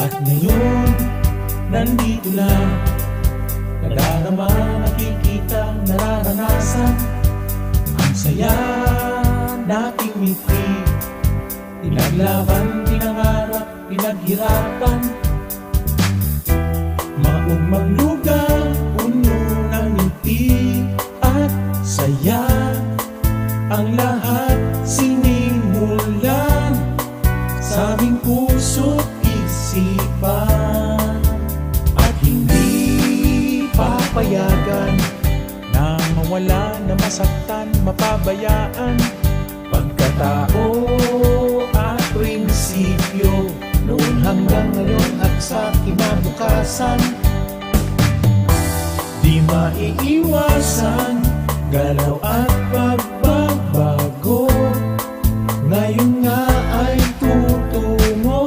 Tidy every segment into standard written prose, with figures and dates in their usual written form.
At ngayon, nandito na, nadarama, nakikita, nararanasan. Ang saya nating ngiti, pinaglaban, pinangarap, pinaghirapan. Maugmang lugar, puno ng ngiti at saya. Ang lahat sinimulan sa aming puso't isipan. At hindi papayagan na mawala, na masaktan, mapabayaan. Pagkatao at prinsipyo, noon hanggang ngayon at sa kinabukasan. Di maiiwasan, galaw at pagbabago. Ngayon nga ay tutungo,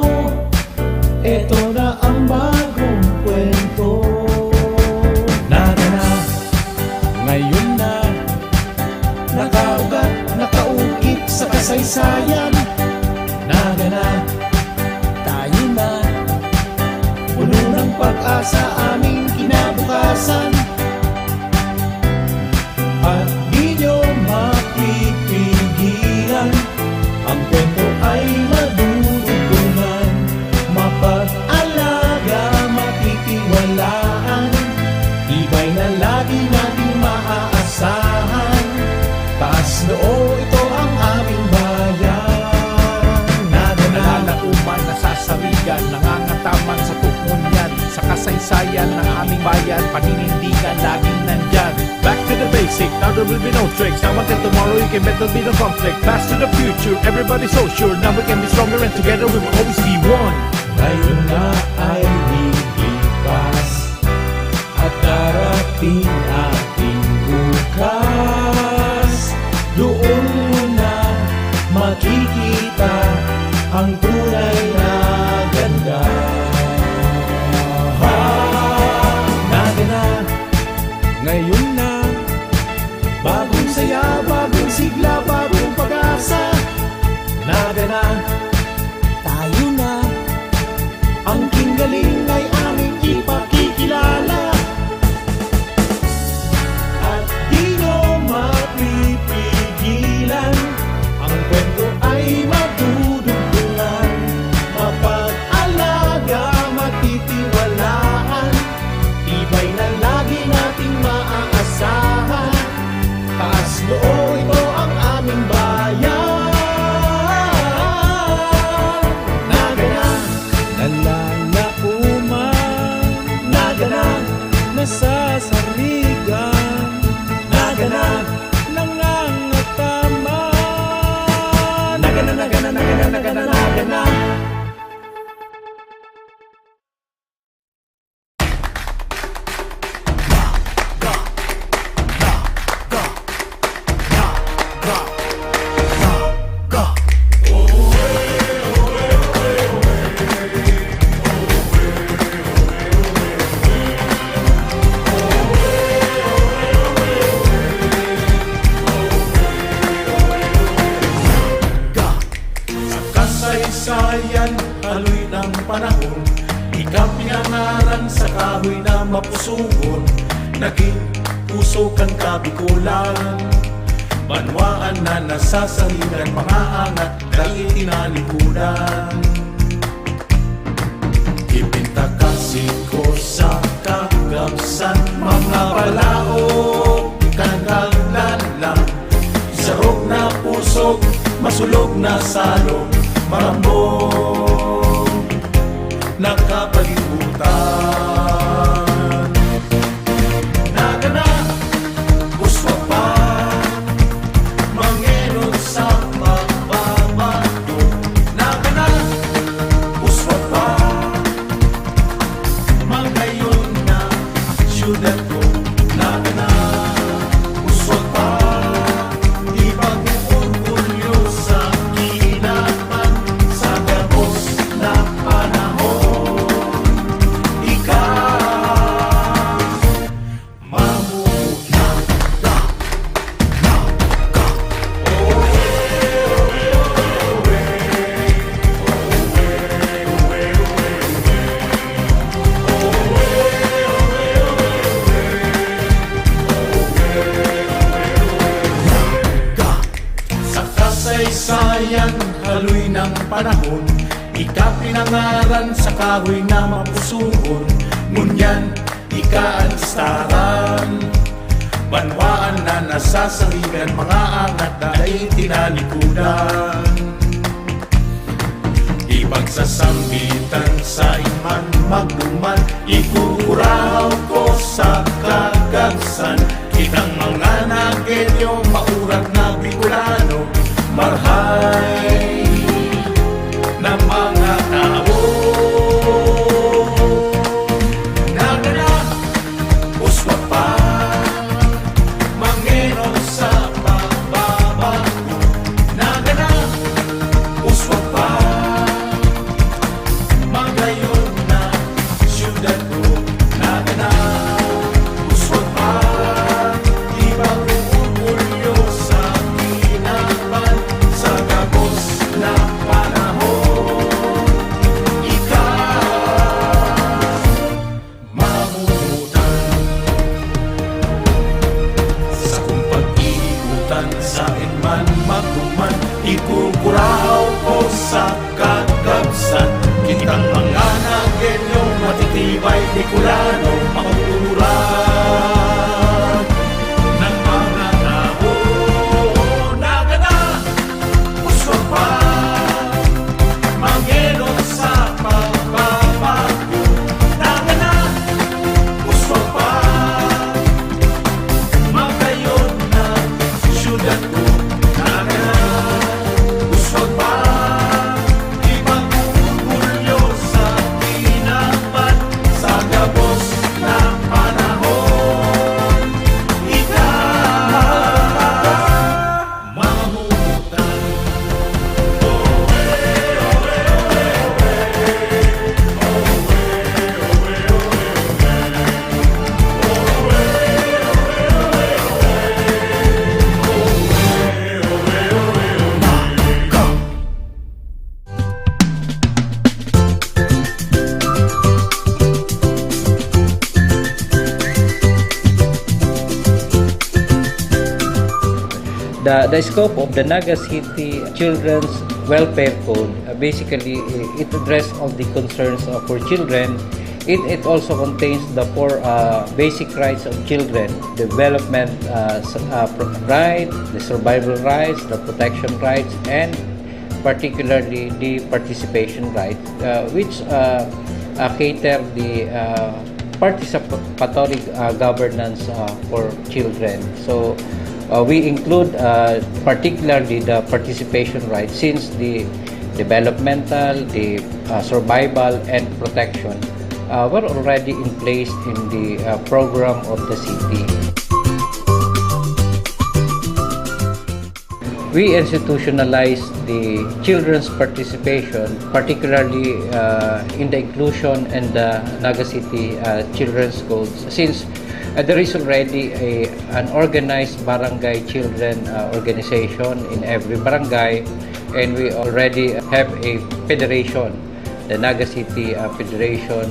eto na ang bagong kwento. Naga na, ngayon na, nakaugat, nakaukit sa kasaysayan. Naga na, tayo na, puno ng pag-asa aming kinabukasan. At di nyo mapipigilan, ang kwento ay madudugtungan. Mapag-alaga, matitiwalaan, tibay na lagi nating maaasahan. Taas noo, ito ang aming bayan. Naga na, Nalalauman, nasasarigan, nangangataman sa tukunyan, sa kasaysayan ng aming bayan, paninindigan laging nandyan. Back to the basic, now there will be no tricks. Now until tomorrow you can bet there'll be no conflict. Fast to the future, everybody's so sure. Now we can be stronger and together we will always be one. ngayon na ay lilipas at darating ating bukas. Doon mo na makikita ang tunay na ganda. Naga na, ngayon na, bagong saya, bagong sigla, bagong pag-asa. Naga na, tayo na, ang kinggaling ay aming ipakikilala. At di nyo mapipigilan, ang kwento ay madudugtungan. Mapag-alaga, matitiwalaan, tibay na lagi nating maaasahan. Taas noo, ito ang aming bayan. Naga na, nalalauman. Naga na, nasasarigan. Naga na, nangangataman. Naga na, naga na, naga na, naga na, naga na. Kasaysayan, aloy ng panahon, ikaw pinangaran sa kahoy na mapusugon. Naging puso kang kabikulan, banwaan na nasasaligan, mga angat dahil tinalikudan. Ipinta kasiko sa kagamsan, mga palaog, kandalan lang. Sarog na pusog, masulog na salog, marambong nakapalibutan. Naga na, gusto pa mangenod sa pagbabago. Naga na, gusto pa magayon na syudad ko. Naga na, gusto pa ipag-uulyo sa kinapan, sa gabos na panahon. Ikaw daloy ng panahon, ikapinangaran sa kahoy na mapusuhon. Ngunyan, ikaanstaran, banwaan na nasasangigan, mga angat na ay tinalikudan. Ipagsasambitan sa iman magduman, ikukuraw ko sa kagagsan. Kitang mga nagelyo, maurat na Bicolano, marhay na mga tao. Naga na, uswa pa, mangero sa pagbabago. Naga na, uswa pa, magayon na siyudad ko. Naga na, uswa pa, ibang umulyo sa kinaban, sa gabos na panahon. Ikaw mamutan sa kung pag-iutan, sa inman magduman, ikukuraw ko sa kagabsan. Kitang mga nagelyo, matitibay Bicolano, makuturan ng mga tao. Naga na, uswa pa, mangero sa pagbabago. Naga na, uswa pa, magayon na siyudad ko. Naga na, uswa pa, ibang umulyo sa tinapan, sa gabos na panahon. Ikaw mamutan. The scope of the Naga City Children's Welfare Code basically it addresses all the concerns for children. It also contains the four basic rights of children: development right, the survival rights, the protection rights, and particularly the participation right, which cater the participatory governance for children. So we include particularly the participation right, since the developmental, the survival, and protection were already in place in the program of the city. We institutionalized the children's participation, particularly in the inclusion and the Naga City Children's Codes, since there is already an organized barangay children organization in every barangay, and we already have a federation, the Naga City Federation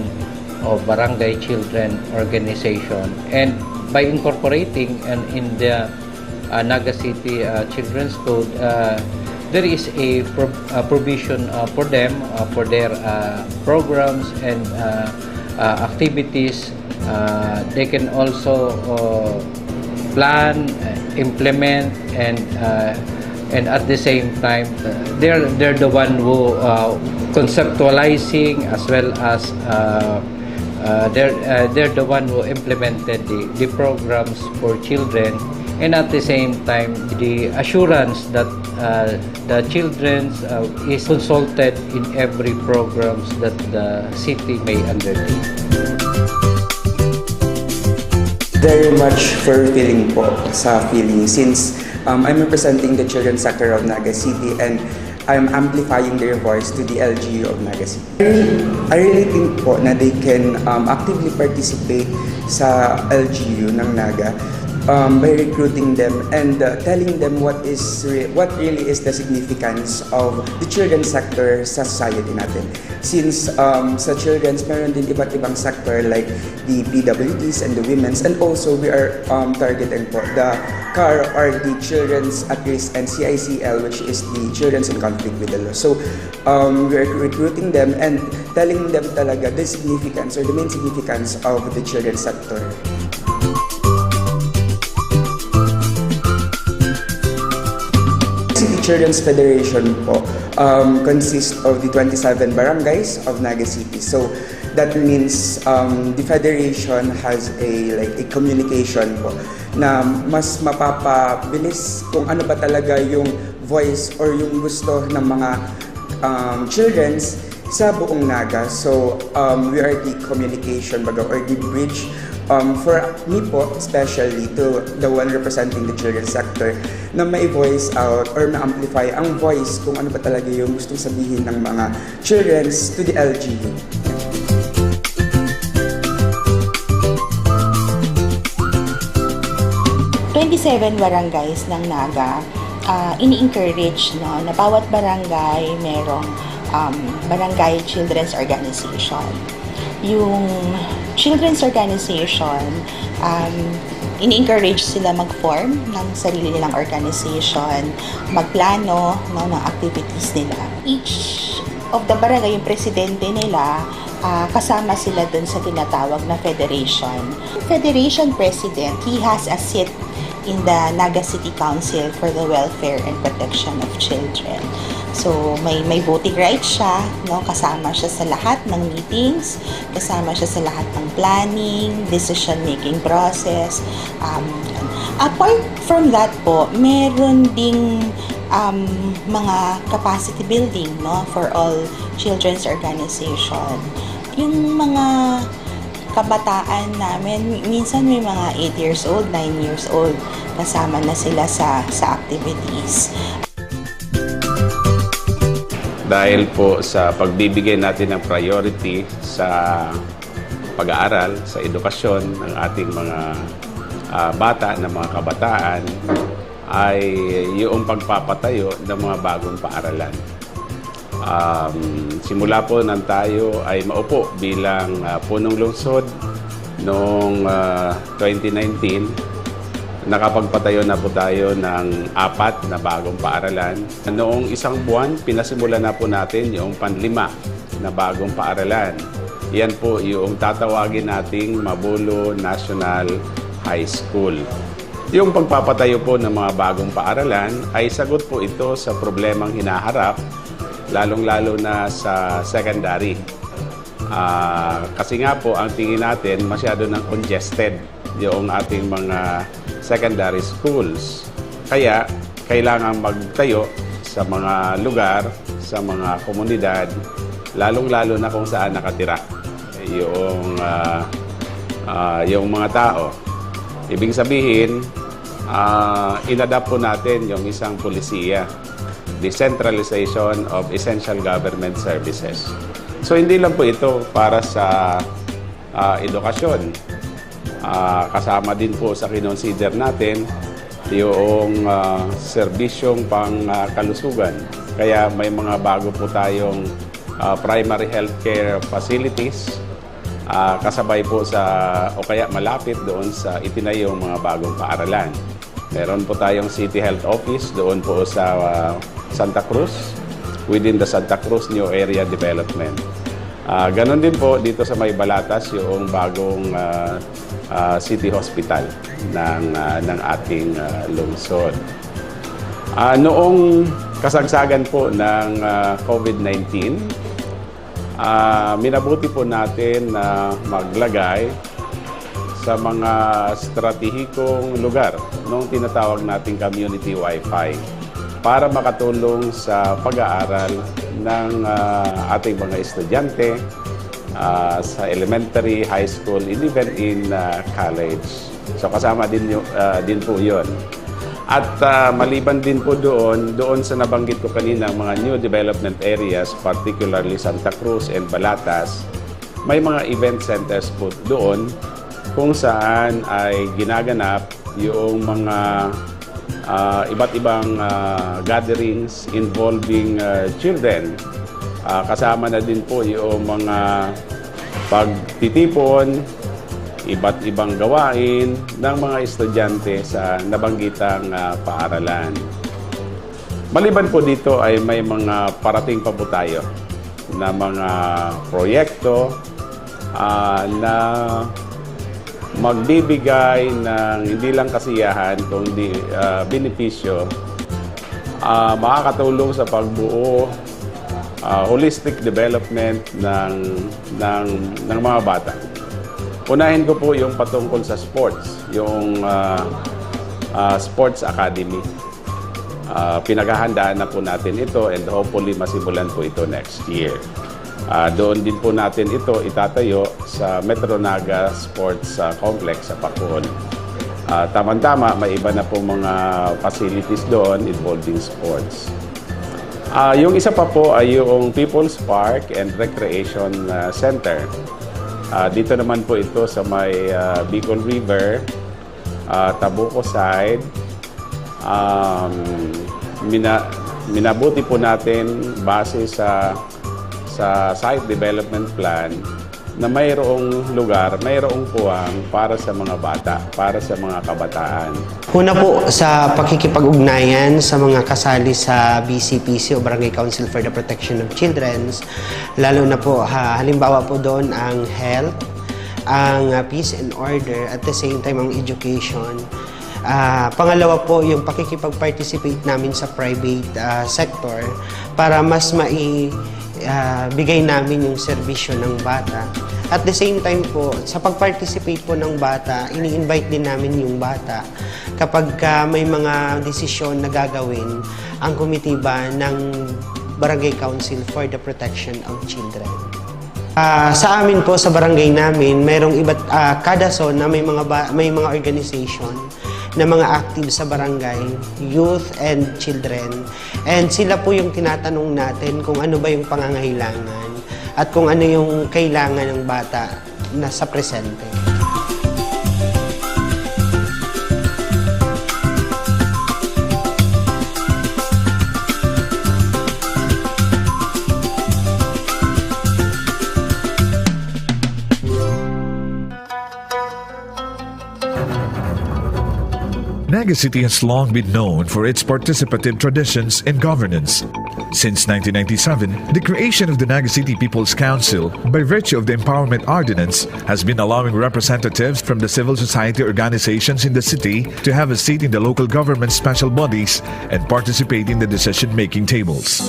of Barangay Children Organization. And by incorporating in the Naga City Children's Code, there is a provision for them, for their programs and activities. They can also plan, implement, and at the same time, they're the one who conceptualizing, as well as they're the one who implemented the programs for children, and at the same time, the assurance that the children is consulted in every programs that the city may undertake. Very much fulfilling po sa feeling, since I'm representing the children's sector of Naga City and I'm amplifying their voice to the LGU of Naga City. I really think po na they can actively participate sa LGU ng Naga by recruiting them and telling them what really is the significance of the children's sector sa society natin. Since sa children's, meron din iba't ibang sector like the PWDs and the women's, and also we are targeting po the CAR or the Children's at Risk, and CICL, which is the Children's in Conflict with the Law. So we are recruiting them and telling them talaga the significance or the main significance of the children's sector. City Children's Federation po consists of the 27 barangays of Naga City. So that means the federation has a communication po na mas mapapabilis kung ano ba talaga yung voice or yung gusto ng mga children's sa buong Naga. So we are the communication baga or the bridge for me po, especially to the one representing the children's sector, na may voice out or ma-amplify ang voice kung ano ba talaga yung gustong sabihin ng mga children's to the LGU. Barangays ng Naga, ini-encourage na bawat barangay merong barangay children's organization. Yung children's organization, ini-encourage sila mag-form ng sarili nilang organization, magplano ng activities nila. Each of the barangay, yung presidente nila, kasama sila dun sa tinatawag na federation. Federation president, he has a seat in the Naga City Council for the Welfare and Protection of Children. So may voting rights siya, no? Kasama siya sa lahat ng meetings, kasama siya sa lahat ng planning, decision-making process. Apart from that po, meron ding mga capacity building, no, for all children's organization. Yung mga kabataan namin, minsan may mga 8 years old, 9 years old, kasama na sila sa activities. Dahil po sa pagbibigay natin ng priority sa pag-aaral, sa edukasyon ng ating mga bata, ng mga kabataan, ay yung pagpapatayo ng mga bagong paaralan. Simula po nang tayo ay maupo bilang punong lungsod noong 2019, nakapagpatayo na po tayo ng 4 na bagong paaralan. Noong isang buwan, pinasimulan na po natin yung _5 na bagong paaralan. Yan po yung tatawagin nating Mabulo National High School. Yung pagpapatayo po ng mga bagong paaralan ay sagot po ito sa problemang hinaharap, lalong-lalo na sa secondary. Kasi nga po, ang tingin natin masyado ng congested yung ating mga secondary schools. Kaya, kailangan magtayo sa mga lugar, sa mga komunidad, lalong-lalo na kung saan nakatira yung mga tao. Ibig sabihin, inadapt po natin yung isang polisiya, decentralization of essential government services. So, hindi lang po ito para sa edukasyon. Kasama din po sa kinonsider natin yung serbisyong pang-kalusugan. Kaya may mga bago po tayong primary healthcare facilities kasabay po o kaya malapit doon sa itinayong mga bagong paaralan. Meron po tayong City Health Office doon po sa Santa Cruz, within the Santa Cruz New Area Development. Ganon din po dito sa May Balatas yung bagong City Hospital ng ating lungsod. Noong kasagsagan po ng COVID-19, minabuti po natin na maglagay sa mga stratehikong lugar nung tinatawag nating community Wi-Fi para makatulong sa pag-aaral ng ating mga estudyante sa elementary, high school, and even in college. So kasama din po yun. At maliban din po doon sa nabanggit ko kanina mga new development areas, particularly Santa Cruz and Balatas, may mga event centers po doon kung saan ay ginaganap yung mga iba't ibang gatherings involving children. Kasama na din po yung mga pagtitipon, iba't ibang gawain ng mga estudyante sa nabanggitang paaralan. Maliban po dito ay may mga parating pa po tayo na mga proyekto na magbibigay ng hindi lang kasiyahan kundi benepisyo, makakatulong sa pagbuo holistic development ng mga bata. Unahin ko po yung patungkol sa sports, yung sports academy. Pinaghahandaan na po natin ito and hopefully masimulan po ito next year. Doon din po natin ito itatayo sa Metro Naga Sports Complex sa Pakuon. Tama-tama, may iba na po mga facilities doon involving sports. Yung isa pa po ay yung People's Park and Recreation Center. Dito naman po ito sa may Bicol River, Tabuco side. Minabuti po natin base sa site development plan na mayroong lugar, mayroong puwang para sa mga bata, para sa mga kabataan. Una po sa pakikipag-ugnayan sa mga kasali sa BCPC o Barangay Council for the Protection of Children, lalo na po halimbawa po doon ang health, ang peace and order, at the same time ang education. Pangalawa po yung pakikipag-participate namin sa private sector para mas bigay namin yung serbisyo ng bata. At the same time po, sa pag-participate po ng bata, ini-invite din namin yung bata kapag may mga desisyon na gagawin ang komitiba ng Barangay Council for the Protection of Children. Sa amin po, sa barangay namin, mayroong kada zone na may mga organization na mga active sa barangay, youth and children. And sila po yung tinatanong natin kung ano ba yung pangangailangan at kung ano yung kailangan ng bata na sa presente. Naga City has long been known for its participative traditions and governance. Since 1997, the creation of the Naga City People's Council, by virtue of the Empowerment Ordinance, has been allowing representatives from the civil society organizations in the city to have a seat in the local government special bodies and participate in the decision-making tables.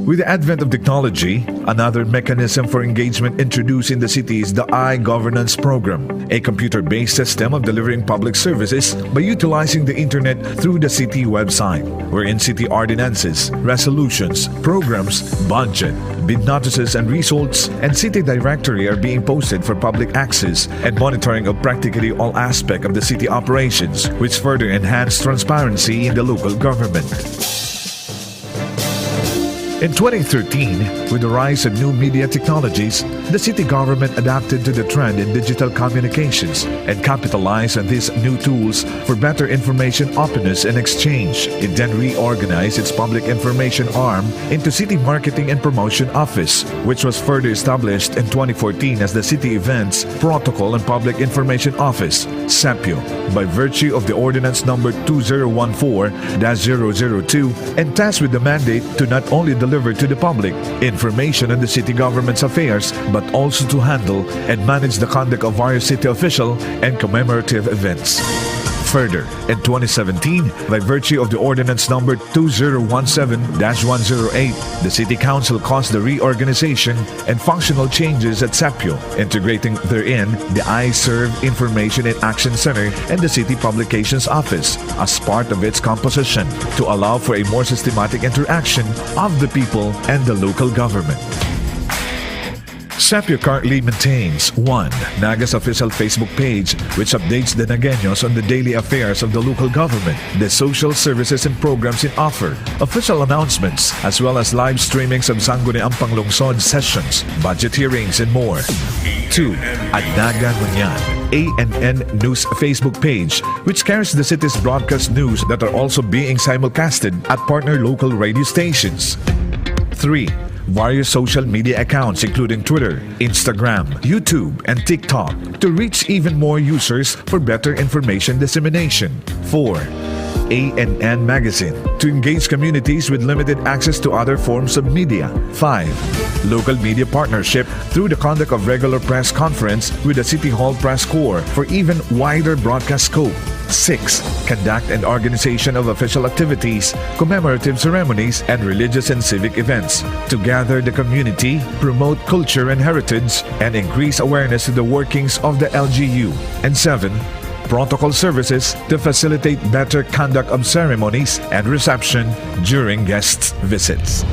With the advent of technology, another mechanism for engagement introduced in the city is the I-Governance Program, a computer-based system of delivering public services by utilizing the internet through the city website, wherein city ordinances, resolutions, programs, budget, bid notices and results, and city directory are being posted for public access and monitoring of practically all aspects of the city operations, which further enhance transparency in the local government. In 2013, with the rise of new media technologies, the city government adapted to the trend in digital communications and capitalized on these new tools for better information openness and exchange. It then reorganized its public information arm into City Marketing and Promotion Office, which was further established in 2014 as the City Events, Protocol and Public Information Office, CEPPIO, by virtue of the Ordinance Number 2014-002, and tasked with the mandate to not only deliver to the public information on the city government's affairs, but also to handle and manage the conduct of various city official and commemorative events. Further, in 2017, by virtue of the Ordinance Number 2017-108, the City Council caused the reorganization and functional changes at CEPPIO, integrating therein the I-Serve Information and Action Center and the City Publications Office as part of its composition to allow for a more systematic interaction of the people and the local government. CEPPIO currently maintains 1. Naga's official Facebook page, which updates the Nagaños on the daily affairs of the local government, the social services and programs it offers, official announcements, as well as live streamings of Sangguniang Panglungsod sessions, budget hearings, and more. 2. Naga Ngonian, ANN News Facebook page, which carries the city's broadcast news that are also being simulcasted at partner local radio stations. 3. Various social media accounts including Twitter, Instagram, YouTube, and TikTok to reach even more users for better information dissemination. 4. ANN Magazine to engage communities with limited access to other forms of media. 5. Local media partnership through the conduct of regular press conference with the City Hall Press Corps for even wider broadcast scope. 6. Conduct and organization of official activities, commemorative ceremonies, and religious and civic events to gather the community, promote culture and heritage, and increase awareness of the workings of the LGU. And 7. Protocol services to facilitate better conduct of ceremonies and reception during guests' visits.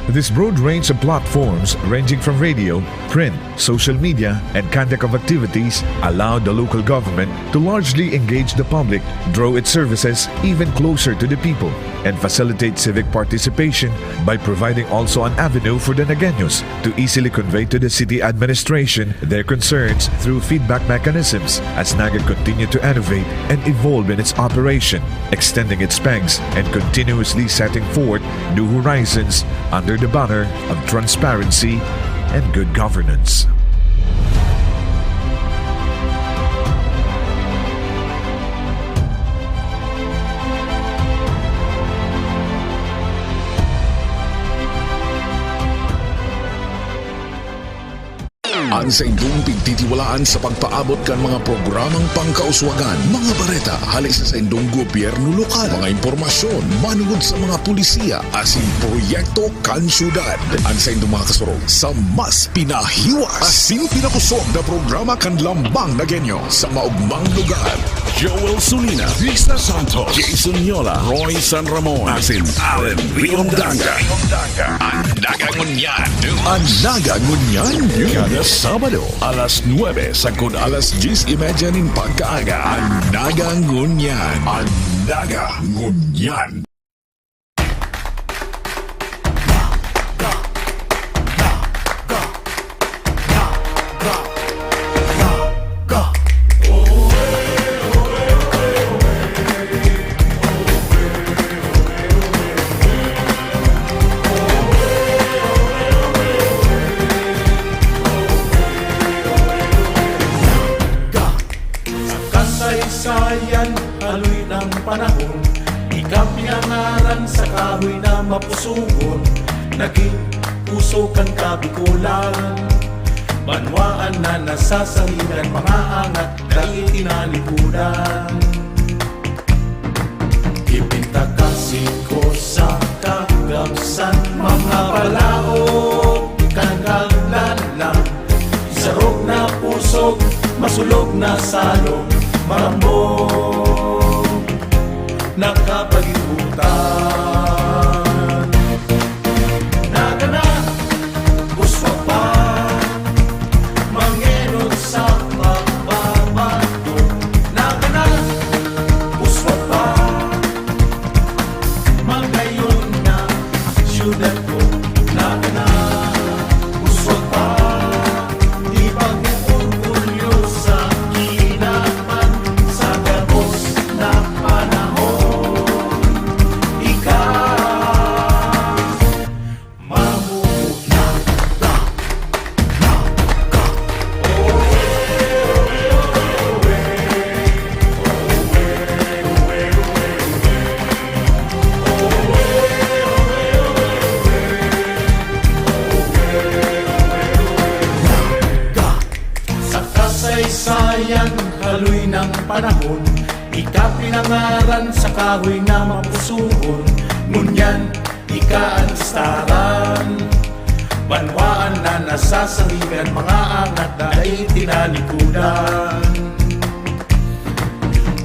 This broad range of platforms ranging from radio, print, social media, and conduct of activities allowed the local government to largely engage the public, draw its services even closer to the people, and facilitate civic participation by providing also an avenue for the Nagaños to easily convey to the city administration their concerns through feedback mechanisms as Naga continued to innovate and evolve in its operation, extending its pegs and continuously setting forth new horizons under the banner of transparency and good governance. Ang sa inyong pagtitiwalaan sa pagpaabot kan mga programang pangkauswagan, mga bareta, halis sa inyong gobyerno lokal, mga impormasyon, manungod sa mga pulisiya, asin proyekto kan syudad. Ang sa inyong mga kasurog sa mas pinahiwas, asin pinakusog na programa kan lambang Nagaño sa maugmang lugar. Joel Sulina, Vista Santos, Jason Yola, Roy San Ramon, asin Allen Riondanga. Ang Naga Ngonian. Ang Naga Ngonian. Kada Sabado, alas 9 sagod alas 10:30 nin pagkaaga. Ang Naga Ngonian. Ang Naga Ngonian. Kasaysayan, haloy ng panahon, ikaw pinangaran sa kahoy na mapusugon. Naging puso kang kabikulan, banwaan na nasasalingan, mga angat dahil tinalikudan. Ipinta kasi ko sa kagamsan, mga palaog, ikangalalang, isarog na pusog, masulog na salog, marambong nakapag-ibutan. Naga na, uswa pa, mangenod sa pagbabago. Naga na, uswa pa, magayon na syudad ko. Naga na, uswa pa, di pag-iurgulyo sa kinapan sa gabos na panahon. Ikaw, mamuna ka, sa kasaysayan, haloy ng panahon, ika pinangaran sa kahoy na mapusugon. Ngunyan, ika ang staran, banwaan na nasasalingan, mga angat na ay tinalikudan.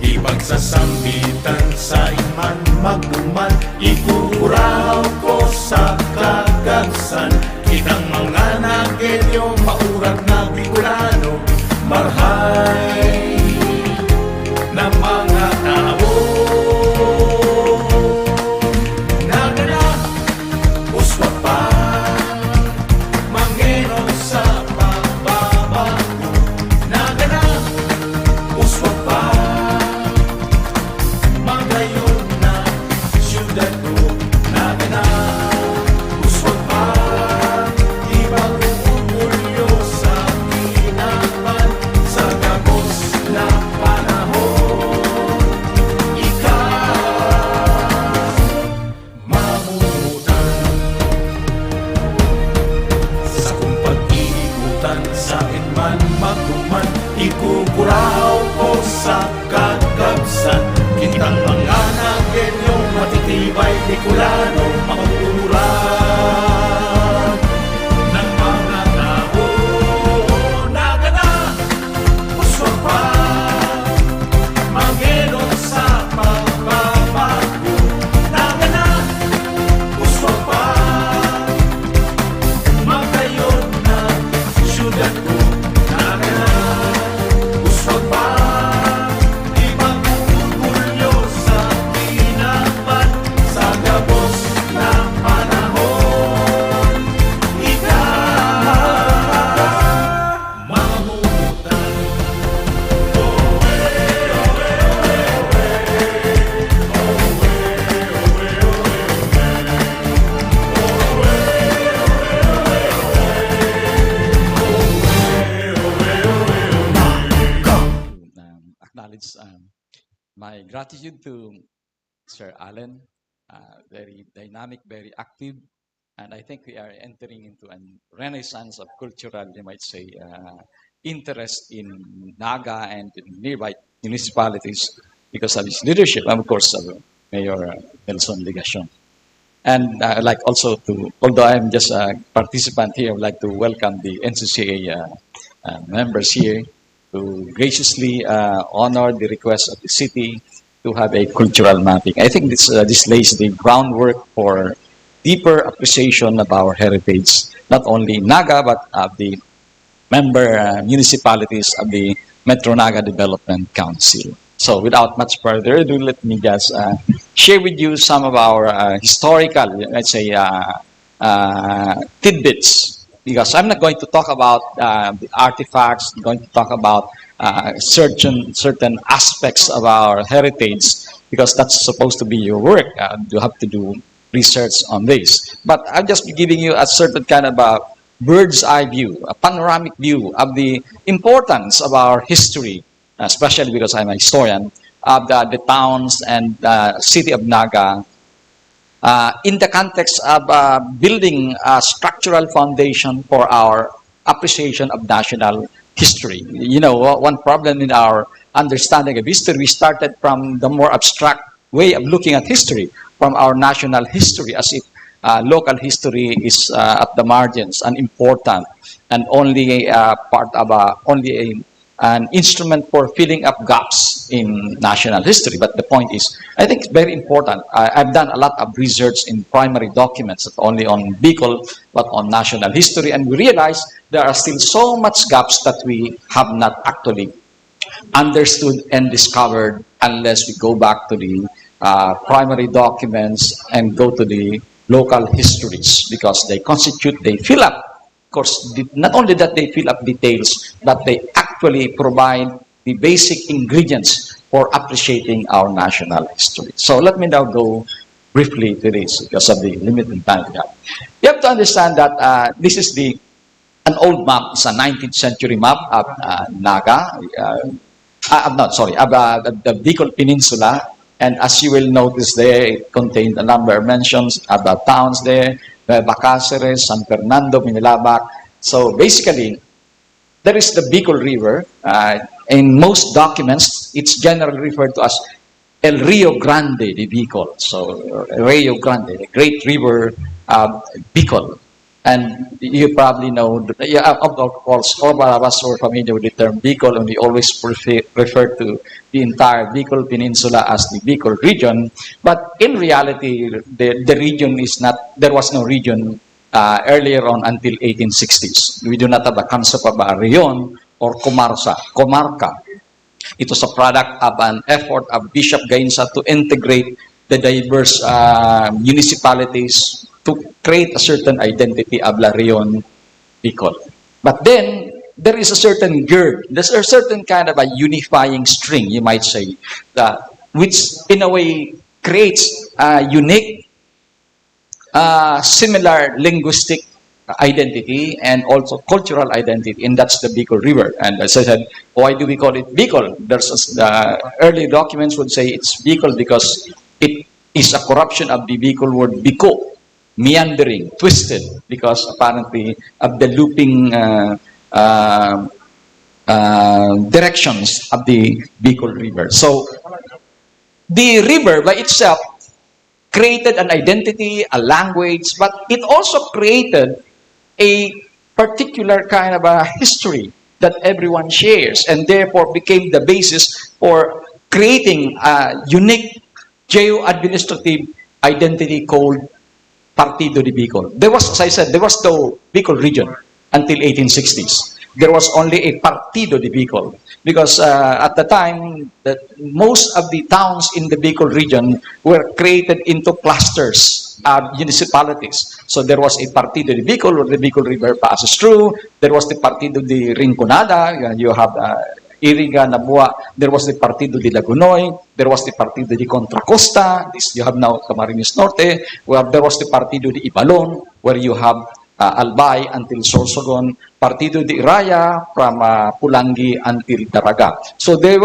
Ipagsasambitan sa iman magduman, ikukuraw ko sa kagansan. Kitang mga Nagenyo, maurag na Bicolano, marhay na mga tao. Naga na, uswa pa, mangenon sa pagbabago. Naga na, Bicolano, makatuturan ng mga tao. Naga na, uswag pa, mangenong sa pagbabago. Naga na, uswag pa, magkayon na syudad ko. Naga na, uswag pa, ibang orgulyo sa tinaman sa gabos ng panahon. Ikaw, mamumutan. Acknowledge my gratitude to Sir Allen, very dynamic, very active, and I think we are entering into a renaissance of cultural, you might say, interest in Naga and in nearby municipalities because of his leadership, and of course, Mayor Nelson Ligacion. And I'd like also to, although I'm just a participant here, I'd like to welcome the NCCA members here to graciously honor the request of the city to have a cultural mapping. I think this lays the groundwork for deeper appreciation of our heritage, not only in Naga, but of the member municipalities of the Metro Naga Development Council. So without much further ado, let me just share with you some of our historical, let's say, tidbits. Because I'm not going to talk about the artifacts, I'm going to talk about certain aspects of our heritage, because that's supposed to be your work. You have to do research on this. But I'm just giving you a certain kind of a bird's eye view, a panoramic view of the importance of our history, especially because I'm a historian, of the towns and city of Naga in the context of building a structural foundation for our appreciation of national history. You know, one problem in our understanding of history, we started from the more abstract way of looking at history, from our national history, as if local history is at the margins, unimportant, and only part of an instrument for filling up gaps in national history. But the point is, I think it's very important. I've done a lot of research in primary documents, not only on Bicol, but on national history, and we realize there are still so much gaps that we have not actually understood and discovered unless we go back to the primary documents and go to the local histories, because they fill up. Of course, not only that they fill up details, but they actually provide the basic ingredients for appreciating our national history. So let me now go briefly to this because of the limited time we have. You have to understand that this is an old map. It's a 19th century map of Naga. The Bicol Peninsula. And as you will notice there, it contained a number of mentions of the towns there, Bacaceres, San Fernando, Minilabak. So basically, there is the Bicol River. In most documents, it's generally referred to as El Rio Grande de Bicol. So Rio Grande, the great river of Bicol. And you probably know, of course, all of us are familiar with the term Bicol, and we always refer to the entire Bicol Peninsula as the Bicol region. But in reality, the region is not, there was no region earlier on until 1860s. We do not have a concept of a rayon or comarca. It was a product of an effort of Bishop Gainza to integrate the diverse municipalities to create a certain identity of La Rion Bicol. But then, there is a certain gird, there's a certain kind of a unifying string, you might say, which in a way creates a unique, similar linguistic identity and also cultural identity, and that's the Bicol River. And as I said, why do we call it Bicol? The early documents would say it's Bicol because it is a corruption of the Bicol word Bico, meandering, twisted, because apparently of the looping directions of the Bicol River. So the river by itself created an identity, a language, but it also created a particular kind of a history that everyone shares, and therefore became the basis for creating a unique geo-administrative identity called Partido de Bicol. There was, as I said, there was no Bicol region until 1860s. There was only a Partido de Bicol because at the time, most of the towns in the Bicol region were created into clusters, municipalities. So there was a Partido de Bicol where the Bicol River passes through. There was the Partido de Rinconada. You have Iriga, Nabua. There was the Partido de Lagunoy. There was the Partido de Contra Costa. This you have now Camarines Norte. Where there was the Partido de Ibalon, where you have Albay until Sorsogon. Partido de Iraya from Pulangi until Daraga. So they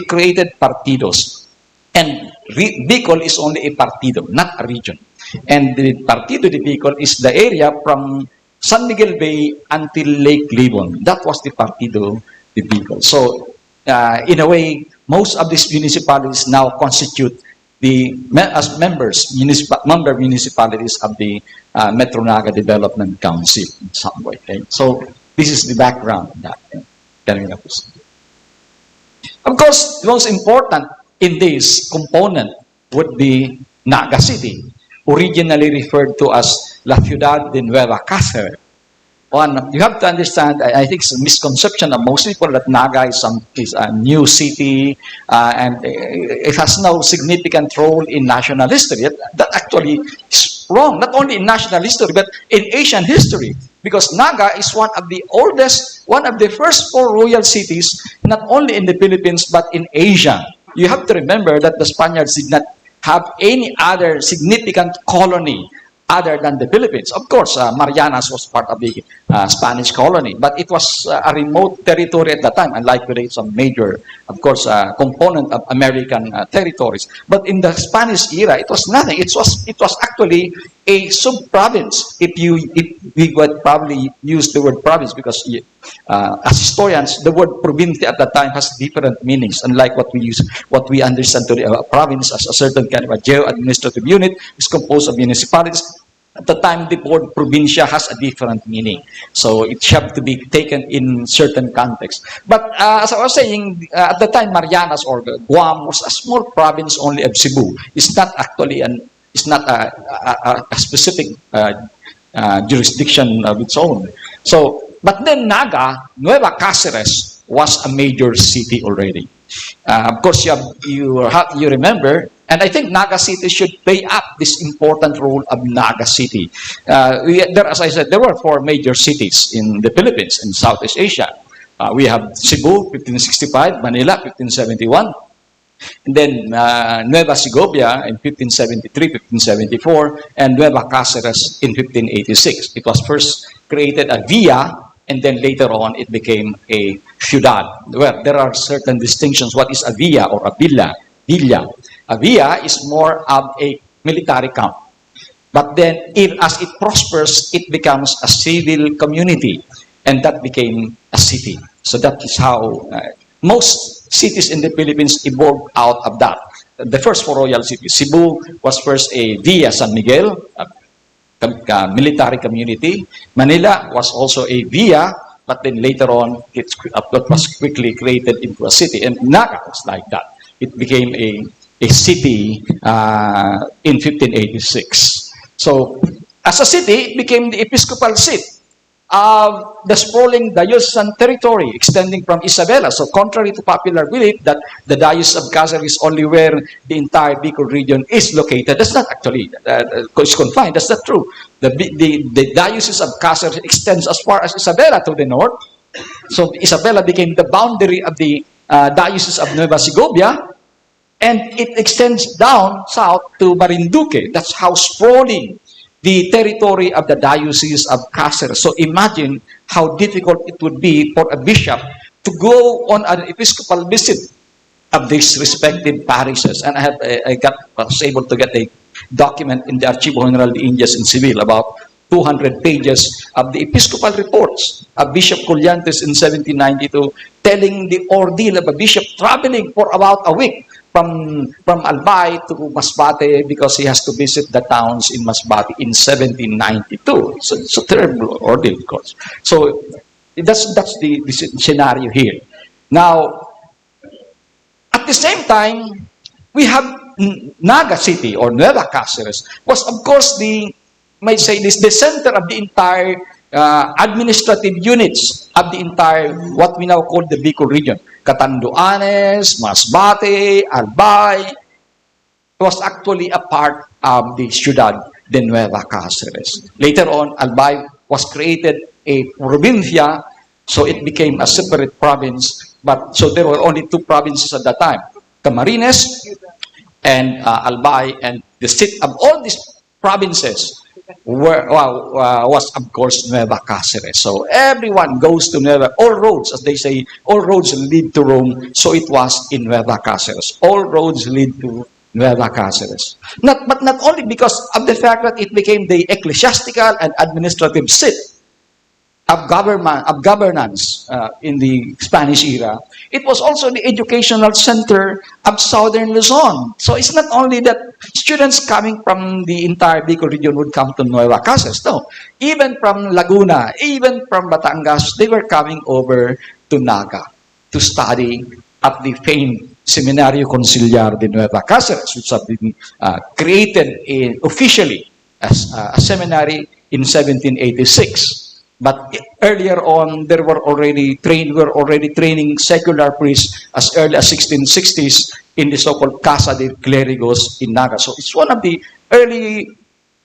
created partidos. And Bicol is only a partido, not a region. And the Partido de Bicol is the area from San Miguel Bay until Lake Libon. That was the Partido de Bicol. So, in a way, most of these municipalities now constitute as member municipalities of the Metro Naga Development Council in some way. Okay? So, this is the background of that. Of course, the most important in this component would be Naga City, originally referred to as La Ciudad de Nueva Cáceres. You have to understand, I think it's a misconception of most people that Naga is a new city and it has no significant role in national history. That actually is wrong, not only in national history, but in Asian history. Because Naga is one of the oldest, one of the first 4 royal cities, not only in the Philippines, but in Asia. You have to remember that the Spaniards did not have any other significant colony other than the Philippines. Of course, Marianas was part of the Spanish colony, but it was a remote territory at the time, unlike today, it's a major, of course, component of American territories. But in the Spanish era, it was nothing. It was actually a sub-province. If we would probably use the word province, because as historians, the word provincia at the time has different meanings, unlike what we understand today. A province as a certain kind of a geo-administrative unit is composed of municipalities. At the time, the word provincia has a different meaning. So it have to be taken in certain context. But as I was saying, at the time, Marianas or Guam was a small province only of Cebu. It's not actually a specific jurisdiction of its own. So, but then Naga, Nueva Cáceres, was a major city already. Of course, you remember, and I think Naga City should play up this important role of Naga City. As I said, there were 4 major cities in the Philippines and Southeast Asia. We have Cebu, 1565, Manila, 1571, and then Nueva Segovia in 1573, 1574, and Nueva Cáceres in 1586. It was first created a villa, and then later on it became a ciudad, where there are certain distinctions. What is a villa or a villa? A villa is more of a military camp. But then, as it prospers, it becomes a civil community, and that became a city. So that is how most cities in the Philippines evolved out of that. The first 4 royal cities. Cebu was first a Villa San Miguel, a military community. Manila was also a villa, but then later on, it was quickly created into a city. And Naga was like that. It became a city in 1586. So, as a city, it became the episcopal seat of the sprawling diocesan territory extending from Isabela. So, contrary to popular belief that the Diocese of Cáceres is only where the entire Bicol region is located, that's not actually it's confined. That's not true. The Diocese of Cáceres extends as far as Isabela to the north. So, Isabela became the boundary of the Diocese of Nueva Segovia, and it extends down south to Marinduque. That's how sprawling the territory of the Diocese of Cáceres. So imagine how difficult it would be for a bishop to go on an episcopal visit of these respective parishes. And I was able to get a document in the Archivo General de Indias in Civil about 200 pages of the episcopal reports of Bishop Colliantes in 1792, telling the ordeal of a bishop traveling for about a week from Albay to Masbate because he has to visit the towns in Masbate in 1792. So it's a terrible ordeal, of course. So that's the scenario here. Now, at the same time, we have Naga City or Nueva Cáceres was, of course, the center of the entire administrative units of the entire, what we now call the Bicol region. Catanduanes, Masbate, Albay, was actually a part of the Ciudad de Nueva Cáceres. Later on, Albay was created a provincia, so it became a separate province. But so there were only two provinces at that time: Camarines and Albay, and the seat of all these provinces was, of course, Nueva Cáceres. So everyone goes to Nueva, all roads, as they say, all roads lead to Rome. So it was in Nueva Cáceres. All roads lead to Nueva Cáceres. But not only because of the fact that it became the ecclesiastical and administrative seat of governance in the Spanish era, it was also the educational center of southern Luzon. So it's not only that students coming from the entire Bicol region would come to Nueva Cáceres. No, even from Laguna, even from Batangas, they were coming over to Naga to study at the famed Seminario Conciliar de Nueva Cáceres, which have been created officially as a seminary in 1786. But earlier on, we were already training secular priests as early as 1660s in the so-called Casa de Clerigos in Naga. So it's one of the early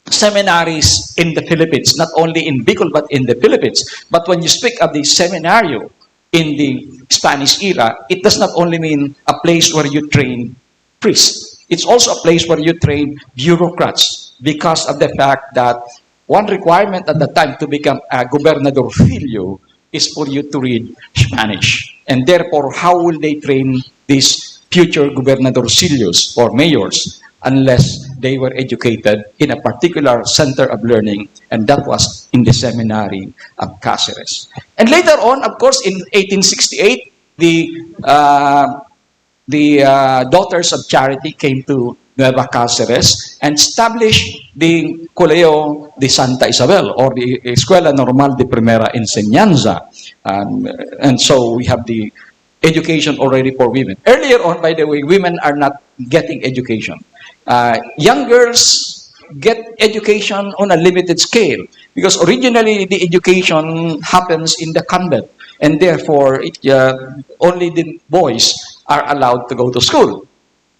seminaries in the Philippines, not only in Bicol, but in the Philippines. But when you speak of the seminario in the Spanish era, it does not only mean a place where you train priests. It's also a place where you train bureaucrats, because of the fact that one requirement at the time to become a gobernadorcillo is for you to read Spanish. And therefore, how will they train these future gobernadorcillos or mayors unless they were educated in a particular center of learning, and that was in the seminary of Cáceres. And later on, of course, in 1868, the Daughters of Charity came to Nueva Cáceres and established the Colegio de Santa Isabel, or the Escuela Normal de Primera Enseñanza. And so we have the education already for women. Earlier on, by the way, women are not getting education. Young girls get education on a limited scale, because originally the education happens in the convent, and therefore only the boys are allowed to go to school.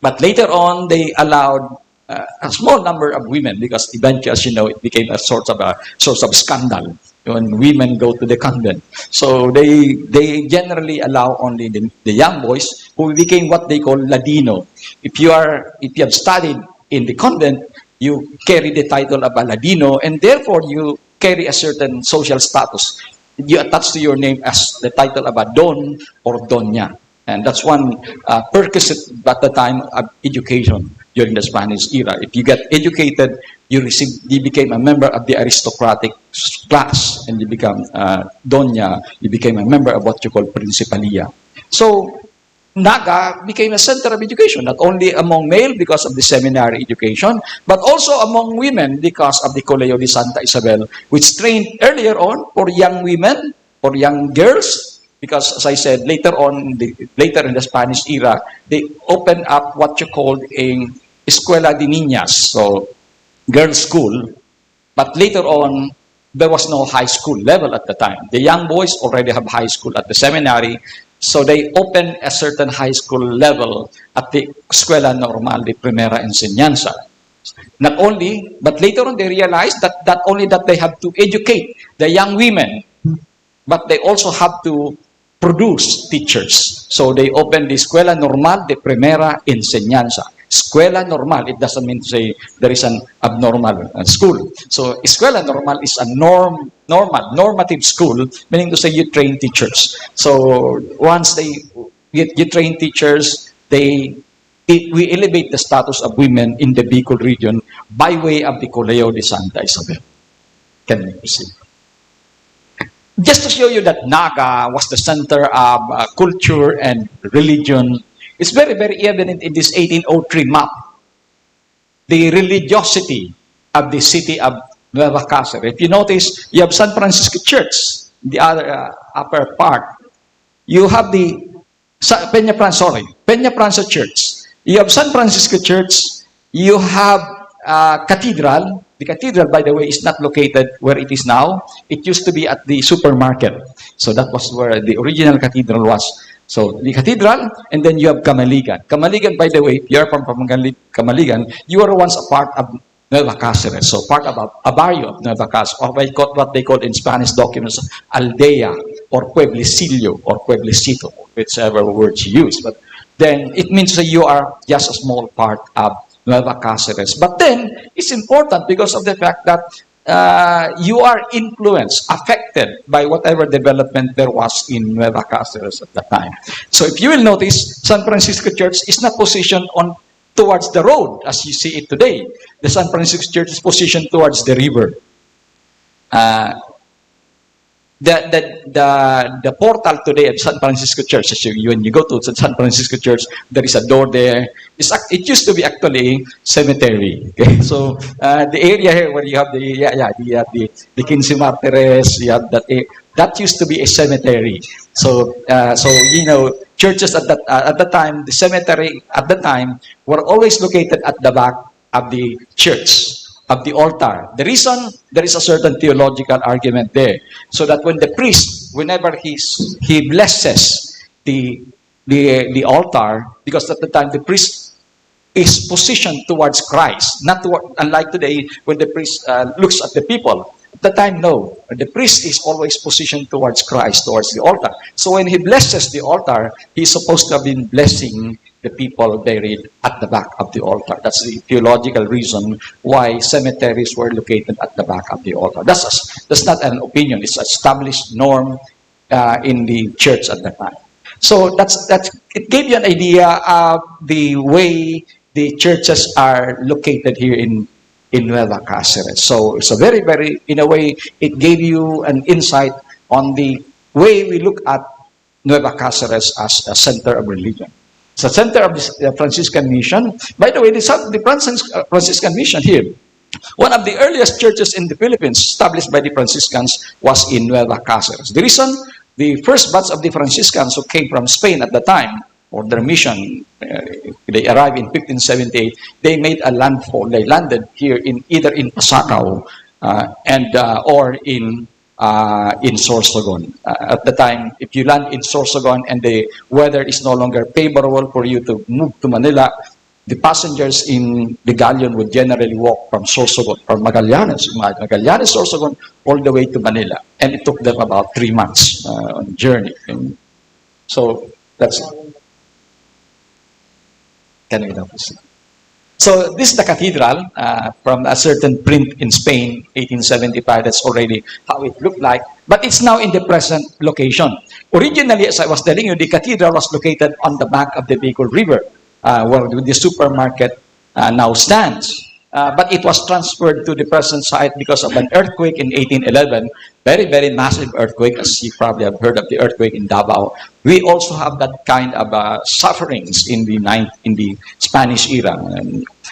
But later on, they allowed a small number of women, because eventually, as you know, it became a source of scandal when women go to the convent. So they generally allow only the young boys, who became what they call Ladino. If you have studied in the convent, you carry the title of a Ladino, and therefore you carry a certain social status. You attach to your name as the title of a Don or Doña. And that's one perquisite at the time of education during the Spanish era. If you get educated, you became a member of the aristocratic class, and you become Doña, you became a member of what you call Principalia. So Naga became a center of education, not only among male because of the seminary education, but also among women because of the Colegio de Santa Isabel, which trained earlier on for young women, for young girls. Because, as I said, later in the Spanish era, they opened up what you called a Escuela de Niñas, so girls' school. But later on, there was no high school level at the time. The young boys already have high school at the seminary, so they opened a certain high school level at the Escuela Normal de Primera Enseñanza. Not only, but later on they realized that not only that they have to educate the young women, but they also have to produce teachers. So they opened the Escuela Normal de Primera Enseñanza. Escuela Normal, it doesn't mean to say there is an abnormal school. So Escuela Normal is a normative school, meaning to say you train teachers. So once you train teachers, we elevate the status of women in the Bicol region by way of the Colegio de Santa Isabel. Can we proceed? Just to show you that Naga was the center of culture and religion, it's very, very evident in this 1803 map. The religiosity of the city of Nueva Cáceres. If you notice, you have San Francisco Church, the other upper part. You have the Peña Franco Church. You have San Francisco Church. You have Cathedral. The cathedral, by the way, is not located where it is now. It used to be at the supermarket. So that was where the original cathedral was. So the cathedral, and then you have Camaligan. Camaligan, by the way, if you're from Camaligan, you are once a part of Nueva Cáceres. So part of a barrio of Nueva Cáceres, or what they call in Spanish documents, aldea, or pueblecillo, or pueblecito, whichever word you use. But then it means that you are just a small part of Nueva Cáceres. But then, it's important because of the fact that you are influenced, affected by whatever development there was in Nueva Cáceres at the time. So if you will notice, San Francisco Church is not positioned towards the road as you see it today. The San Francisco Church is positioned towards the river. The portal today of San Francisco Church, when you go to San Francisco Church, there is a door there. It used to be actually cemetery. Okay? So the area here where you have the Quince Martires, you have that used to be a cemetery. So you know, churches at the time, the cemetery at the time were always located at the back of the church, of the altar. The reason, there is a certain theological argument there. So that when the priest, whenever he blesses the altar, because at the time the priest is positioned towards Christ, not unlike today when the priest looks at the people. At the time, no. The priest is always positioned towards Christ, towards the altar. So when he blesses the altar, he's supposed to have been blessing the people buried at the back of the altar. That's the theological reason why cemeteries were located at the back of the altar. That's not an opinion. It's an established norm in the church at the time. So it gave you an idea of the way the churches are located here in Nueva Cáceres. So it's a very, very, in a way, it gave you an insight on the way we look at Nueva Cáceres as a center of religion. It's a center of the Franciscan mission. By the way, the Franciscan mission here, one of the earliest churches in the Philippines established by the Franciscans was in Nueva Cáceres. The reason, the first batch of the Franciscans who came from Spain at the time, or their mission, they arrived in 1578, they made a landfall. They landed here either in Pasacao or in Sorsogon. At the time, if you land in Sorsogon and the weather is no longer favorable for you to move to Manila, the passengers in the galleon would generally walk from Sorsogon, or Magallanes, Sorsogon, all the way to Manila. And it took them about 3 months on journey. And so that's it. Can we now proceed? So this is the cathedral from a certain print in Spain, 1875. That's already how it looked like. But it's now in the present location. Originally, as I was telling you, the cathedral was located on the bank of the Bicol River, where the supermarket now stands. But it was transferred to the present site because of an earthquake in 1811. Very, very massive earthquake, as you probably have heard of the earthquake in Davao. We also have that kind of sufferings in the Spanish era.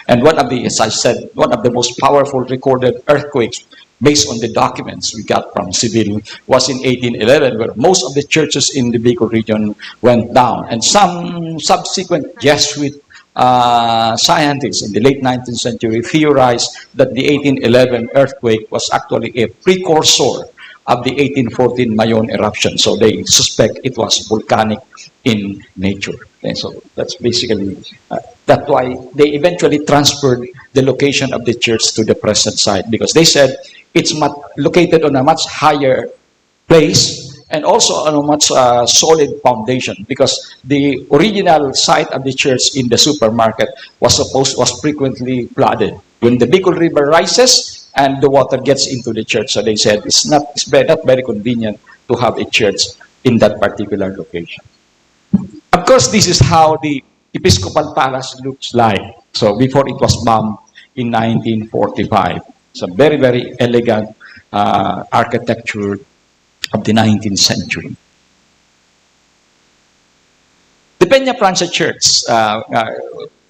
And one of the, as I said, one of the most powerful recorded earthquakes based on the documents we got from Seville was in 1811, where most of the churches in the Bicol region went down. And some subsequent Jesuit scientists in the late 19th century theorized that the 1811 earthquake was actually a precursor of the 1814 Mayon eruption. So they suspect it was volcanic in nature. And so that's basically, that's why they eventually transferred the location of the church to the present site, because they said it's located on a much higher place and also on a much solid foundation, because the original site of the church in the supermarket was frequently flooded. When the Bicol River rises and the water gets into the church, so they said it's not very convenient to have a church in that particular location. Of course, this is how the Episcopal Palace looks like. So before it was bombed in 1945. It's a very, very elegant architecture of the 19th century. The Peña Francia Church.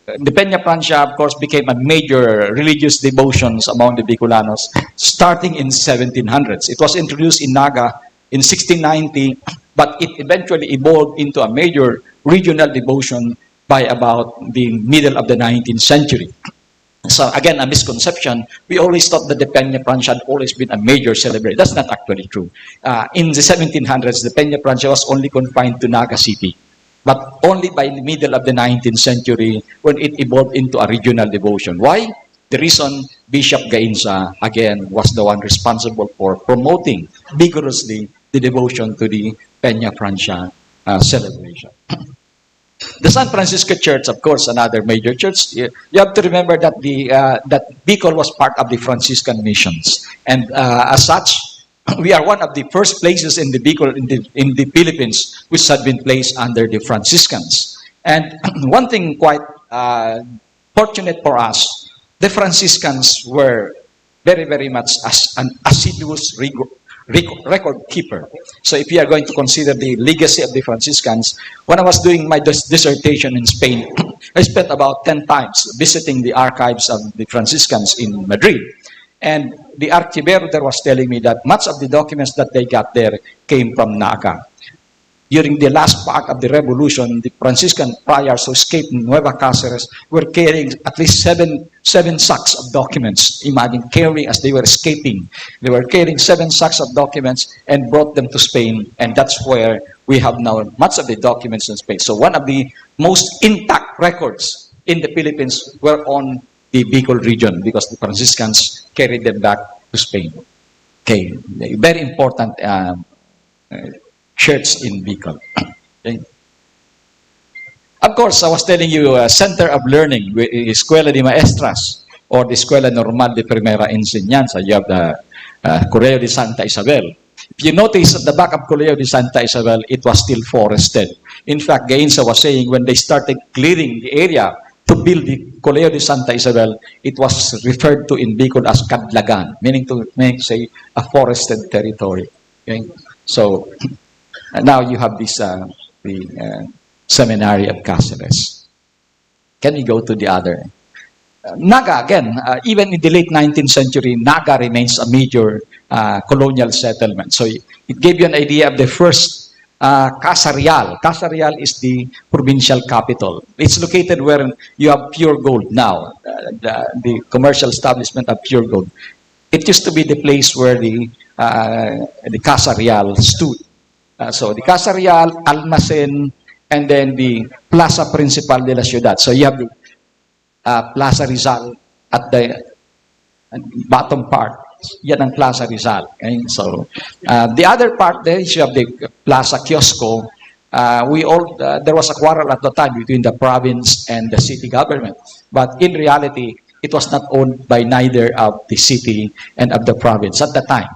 The Peña Francia, of course, became a major religious devotions among the Bicolanos starting in 1700s. It was introduced in Naga in 1690, but it eventually evolved into a major regional devotion by about the middle of the 19th century. So again, a misconception. We always thought that the Peña Francia had always been a major celebration. That's not actually true. In the 1700s, the Peña Francia was only confined to Naga City. But only by the middle of the 19th century when it evolved into a regional devotion. Why? The reason Bishop Gainza, again, was the one responsible for promoting vigorously the devotion to the Peña Francia celebration. The San Francisco Church, of course, another major church. You have to remember that that Bicol was part of the Franciscan missions. And as such, we are one of the first places in the Bicol, in the Philippines, which had been placed under the Franciscans. And one thing quite fortunate for us, the Franciscans were very, very much as an assiduous record keeper. So if you are going to consider the legacy of the Franciscans, when I was doing my dissertation in Spain, I spent about 10 times visiting the archives of the Franciscans in Madrid. And the archivero there was telling me that much of the documents that they got there came from Naga. During the last part of the revolution, the Franciscan friars who escaped Nueva Cáceres were carrying at least seven sacks of documents. Imagine carrying as they were escaping. They were carrying 7 sacks of documents and brought them to Spain. And that's where we have now much of the documents in Spain. So one of the most intact records in the Philippines were on the Bicol region because the Franciscans carried them back to Spain. Okay, very important church in Bicol. Okay. Of course, I was telling you, Center of Learning, Escuela de Maestras, or the Escuela Normal de Primera Enseñanza. You have the Colegio de Santa Isabel. If you notice at the back of Colegio de Santa Isabel, it was still forested. In fact, Gainza was saying when they started clearing the area to build the Colegio de Santa Isabel, it was referred to in Bicol as Kadlagan, meaning to say a forested territory. Okay? So now you have this the seminary of Cáceres. Can we go to the other? Naga, again, even in the late 19th century, Naga remains a major colonial settlement. So it gave you an idea of the first Casa Real. Casa Real is the provincial capital. It's located where you have Pure Gold now, the commercial establishment of Pure Gold. It used to be the place where the Casa Real stood. So the Casa Real, Almacen, and then the Plaza Principal de la Ciudad. So you have the Plaza Rizal at the bottom part. Yan ang Plaza Rizal. Okay? So the other part there is you have the Plaza Kiosco. There was a quarrel at the time between the province and the city government. But in reality, it was not owned by neither of the city and of the province at the time.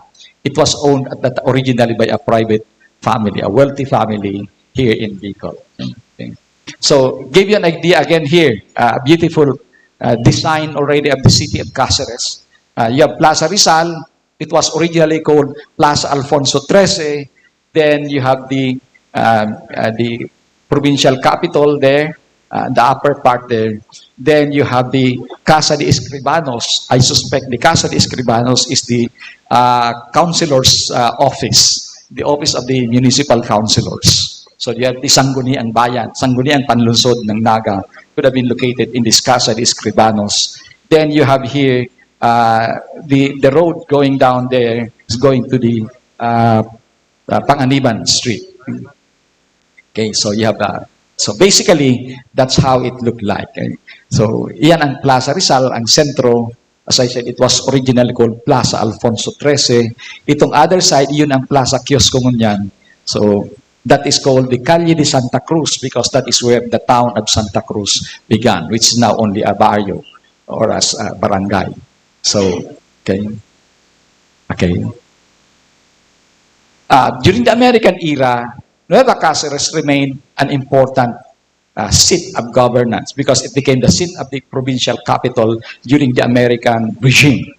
It was owned originally by a private family, a wealthy family here in Bicol. Okay. So, give you an idea again here, a beautiful design already of the city of Cáceres. You have Plaza Rizal. It was originally called Plaza Alfonso XIII. Then you have the provincial capital there, the upper part there. Then you have the Casa de Escribanos. I suspect the Casa de Escribanos is the councilor's office, the office of the municipal councilors. So you have the Sangguniang Bayan, Sangguniang Panlunsod ng Naga, could have been located in this Casa de Escribanos. Then you have here the road going down there is going to the Panganiban Street. Okay, so you have so basically that's how it looked like. Okay? So iyan ang Plaza Rizal, ang sentro. As I said, it was originally called Plaza Alfonso XIII. Itong other side, yun ang Plaza Kiosco Ngonian. So that is called the Calle de Santa Cruz because that is where the town of Santa Cruz began, which is now only a barrio or as a barangay. So, okay. During the American era, Nueva Cáceres remained an important seat of governance because it became the seat of the provincial capital during the American regime.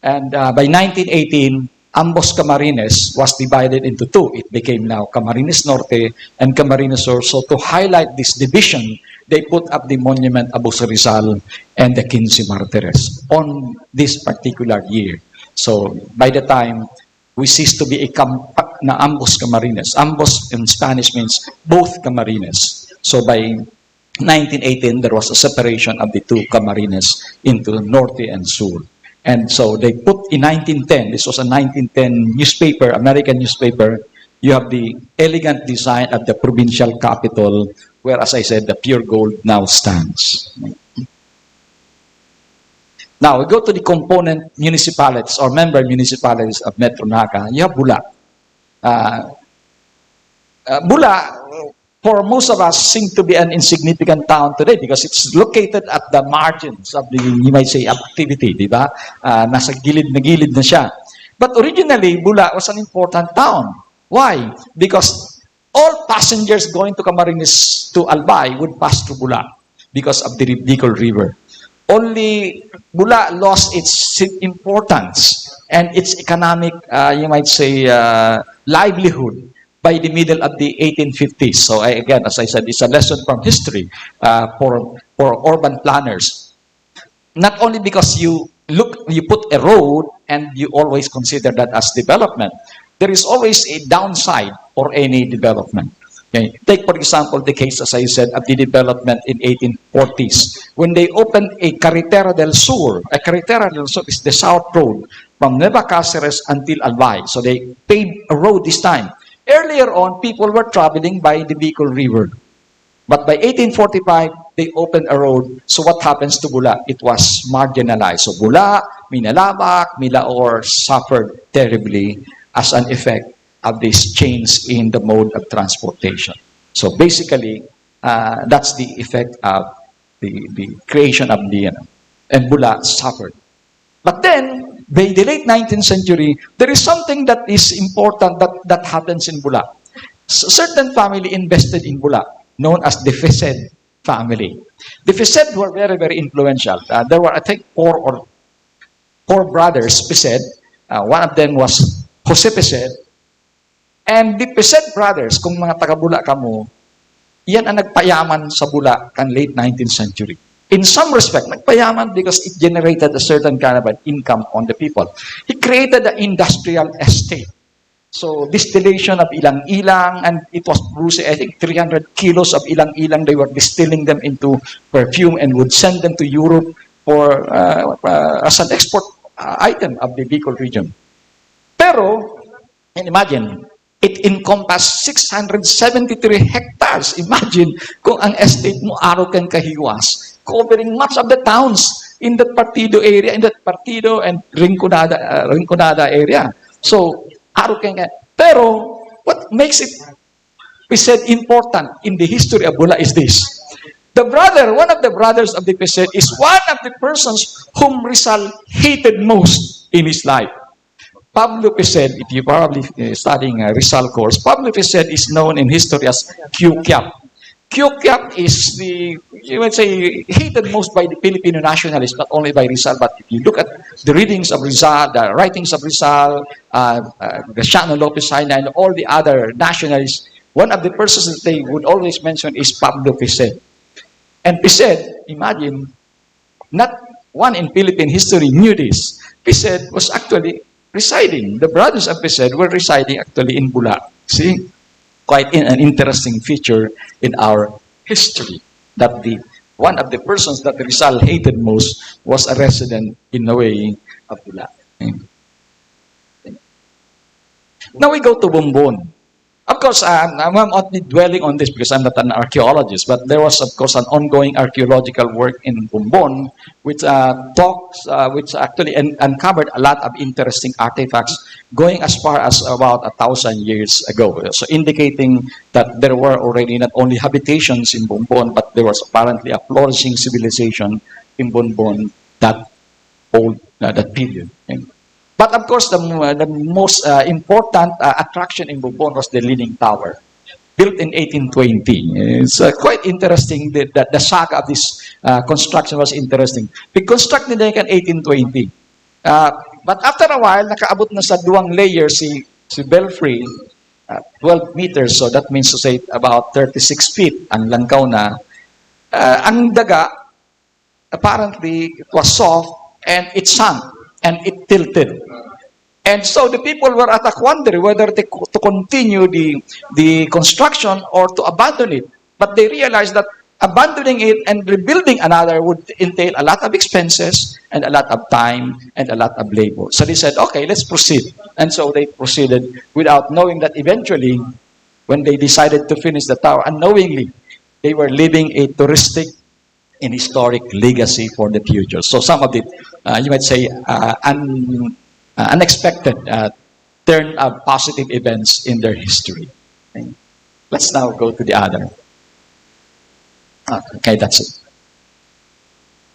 And by 1918, ambos Camarines was divided into two. It became now Camarines Norte and Camarines Sur. So to highlight this division, they put up the monument Abu Rizal and the 15 Martires on this particular year. So by the time we ceased to be na ambos Camarines. Ambos in Spanish means both Camarines. So by 1918, there was a separation of the two Camarines into Norte and Sur. And so they put in 1910, this was a 1910 newspaper, American newspaper, you have the elegant design of the provincial capital, where, as I said, the pure gold now stands. Now, we go to the component municipalities or member municipalities of Metro Naga. You have Bula. Bula, for most of us, seems to be an insignificant town today because it's located at the margins of the, you might say, activity, di ba? Nasa gilid na siya. But originally, Bula was an important town. Why? Because all passengers going to Camarines to Albay would pass through Bula because of the Bicol River. Only Bula lost its importance and its economic, you might say, livelihood by the middle of the 1850s. So again, as I said, it's a lesson from history for urban planners. Not only because you put a road and you always consider that as development. There is always a downside for any development. Okay. Take, for example, the case, as I said, of the development in 1840s. When they opened a Carretera del Sur, a Carretera del Sur is the south road from Nueva Cáceres until Albay. So they paved a road this time. Earlier on, people were traveling by the Bicol River. But by 1845, they opened a road. So what happens to Bula? It was marginalized. So Bula, Minalabak, Milaor suffered terribly as an effect of this change in the mode of transportation. So basically, that's the effect of the creation of the, and Bula suffered. But then, by the late 19th century, there is something that is important that happens in Bula. Certain family invested in Bula, known as the Fesed family. The Fesed were very, very influential. There were, I think, four brothers, Fesed. One of them was Jose Fesed. And the Pesed brothers, kung mga taga-Bula ka mo, yan ang nagpayaman sa Bula kan late 19th century. In some respect, nagpayaman because it generated a certain kind of an income on the people. He created an industrial estate. So distillation of ilang-ilang, and it was producing, I think, 300 kilos of ilang-ilang. They were distilling them into perfume and would send them to Europe for as an export item of the Bicol region. Pero, and imagine, it encompassed 673 hectares. Imagine kung ang estate mo araw kang kahiwas, covering much of the towns in that Partido area, in that Partido and Rinconada area. So, araw kang pero what makes it, we said, important in the history of Bula is this. The brother, one of the brothers of the Pesed is one of the persons whom Rizal hated most in his life. Pablo Pesed, if you probably studying a Rizal course, Pablo Pesed is known in history as Q-Cap. Q-Cap is the, you would say, hated most by the Filipino nationalists, not only by Rizal, but if you look at the readings of Rizal, the writings of Rizal, Graciano Lopez Haina, and all the other nationalists, one of the persons that they would always mention is Pablo Pesed. And Pesed, imagine, not one in Philippine history knew this. Pesed was actually residing. The brothers of Pesed were residing actually in Bula. See? Quite an interesting feature in our history that one of the persons that Rizal hated most was a resident in a way of Bula. Now we go to Bumbon. Of course, I'm not dwelling on this because I'm not an archaeologist, but there was, of course, an ongoing archaeological work in Bumbon which which actually uncovered a lot of interesting artifacts going as far as about 1,000 years ago. So indicating that there were already not only habitations in Bumbon, but there was apparently a flourishing civilization in Bumbon that period. But of course, the most important attraction in Bumbon was the Leaning Tower, built in 1820. It's quite interesting that the saga of this construction was interesting. Constructed in 1820. But after a while, nakaabot na sa 2 layer si Belfry, 12 meters, so that means to say about 36 feet ang langkaw na. Ang daga, apparently, it was soft and it sank and it tilted. And so the people were at a quandary whether to continue the construction or to abandon it. But they realized that abandoning it and rebuilding another would entail a lot of expenses and a lot of time and a lot of labor. So they said, okay, let's proceed. And so they proceeded without knowing that eventually, when they decided to finish the tower, unknowingly, they were leaving a touristic and historic legacy for the future. So some of it, you might say, unexpected turn of positive events in their history. Okay. Let's now go to the other. Okay, that's it.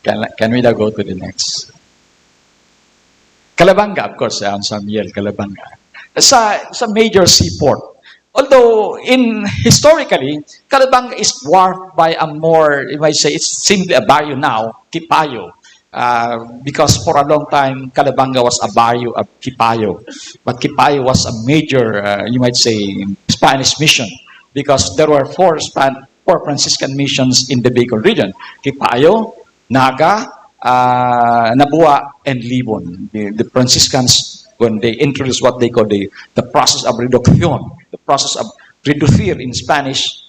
Can we now go to the next? Calabanga, of course, San Miguel, Calabanga. Sa major seaport. Although, historically, Calabanga is dwarfed by a more, you might say, it's simply a barrio now, CEPPIO. Because for a long time, Calabanga was a barrio of CEPPIO. But CEPPIO was a major, you might say, Spanish mission. Because there were four Franciscan missions in the Bicol region. CEPPIO, Naga, Nabua, and Libon. The Franciscans, when they introduced what they call the process of reducción, the process of reducir in Spanish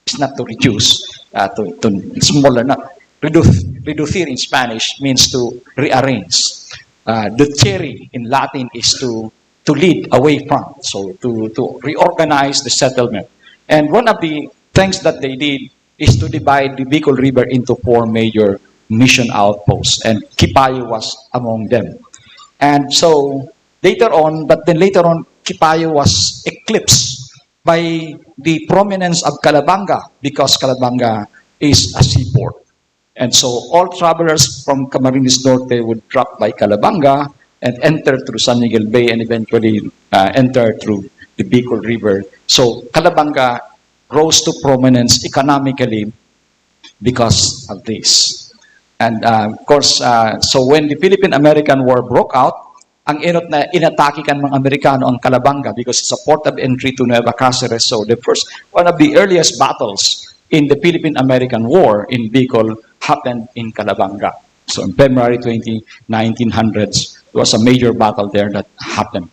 is not to reduce, to smaller, not. Reducir in Spanish means to rearrange. Ducere in Latin is to lead away from, so to reorganize the settlement. And one of the things that they did is to divide the Bicol River into 4 major mission outposts, and CEPPIO was among them. And so later on, CEPPIO was eclipsed by the prominence of Calabanga, because Calabanga is a seaport. And so all travelers from Camarines Norte would drop by Calabanga and enter through San Miguel Bay and eventually enter through the Bicol River. So Calabanga rose to prominence economically because of this. And of course, so when the Philippine-American War broke out, ang inatake kan mga Amerikano ang Calabanga because it's a port of entry to Nueva Cáceres. So one of the earliest battles in the Philippine-American War in Bicol happened in Calabanga. So in February 1900s, there was a major battle there that happened.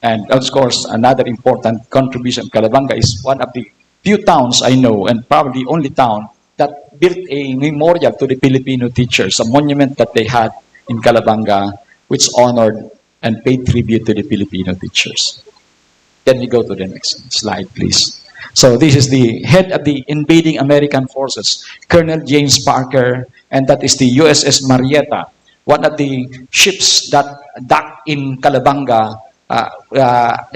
And of course, another important contribution of Calabanga is one of the few towns I know, and probably the only town, that built a memorial to the Filipino teachers, a monument that they had in Calabanga, which honored and paid tribute to the Filipino teachers. Then we go to the next slide, please. So this is the head of the invading American forces, Colonel James Parker, and that is the USS Marietta, one of the ships that docked in Calabanga, where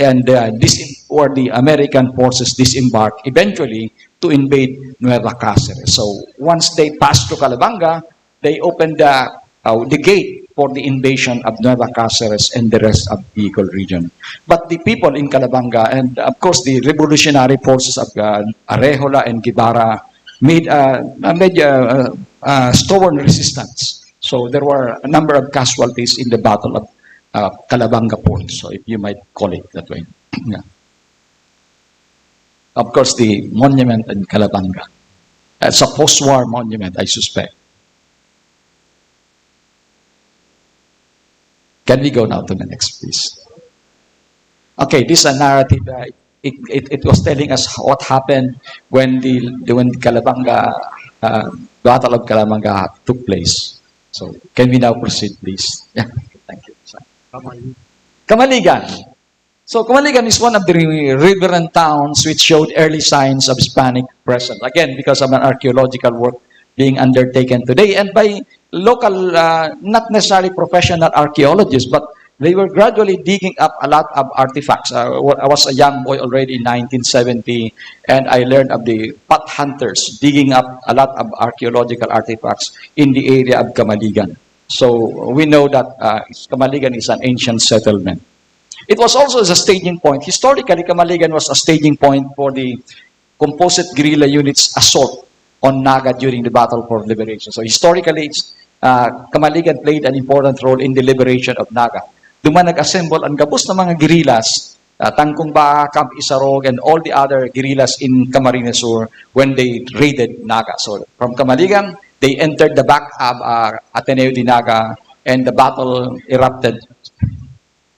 the American forces disembarked eventually to invade Nueva Cáceres. So once they passed through Calabanga, they opened the gate for the invasion of Nueva Cáceres and the rest of the Bicol region. But the people in Calabanga, and of course the revolutionary forces of Arejola and Guevara, made stubborn resistance. So there were a number of casualties in the Battle of Calabanga Port, so if you might call it that way. Yeah. Of course, the monument in Calabanga. It's a post-war monument, I suspect. Can we go now to the next, please? Okay, this is a narrative. It was telling us what happened when the Calabanga Battle of Calabanga took place. So, can we now proceed, please? Yeah, thank you. Camaligan. So, Camaligan is one of the riverine towns which showed early signs of Hispanic presence. Again, because of an archaeological work being undertaken today and by local, not necessarily professional archaeologists, but they were gradually digging up a lot of artifacts. I was a young boy already in 1970, and I learned of the pot hunters digging up a lot of archaeological artifacts in the area of Camaligan. So we know that Camaligan is an ancient settlement. It was also a staging point. Historically, Camaligan was a staging point for the composite guerrilla units assault on Naga during the Battle for Liberation. So historically, Kamaligan played an important role in the liberation of Naga. Duman nag-assemble ang gabos na mga guerrillas, Tangkong Baka, Camp Isarog, and all the other guerrillas in Camarines Sur when they raided Naga. So from Kamaligan, they entered the back of Ateneo de Naga, and the battle erupted.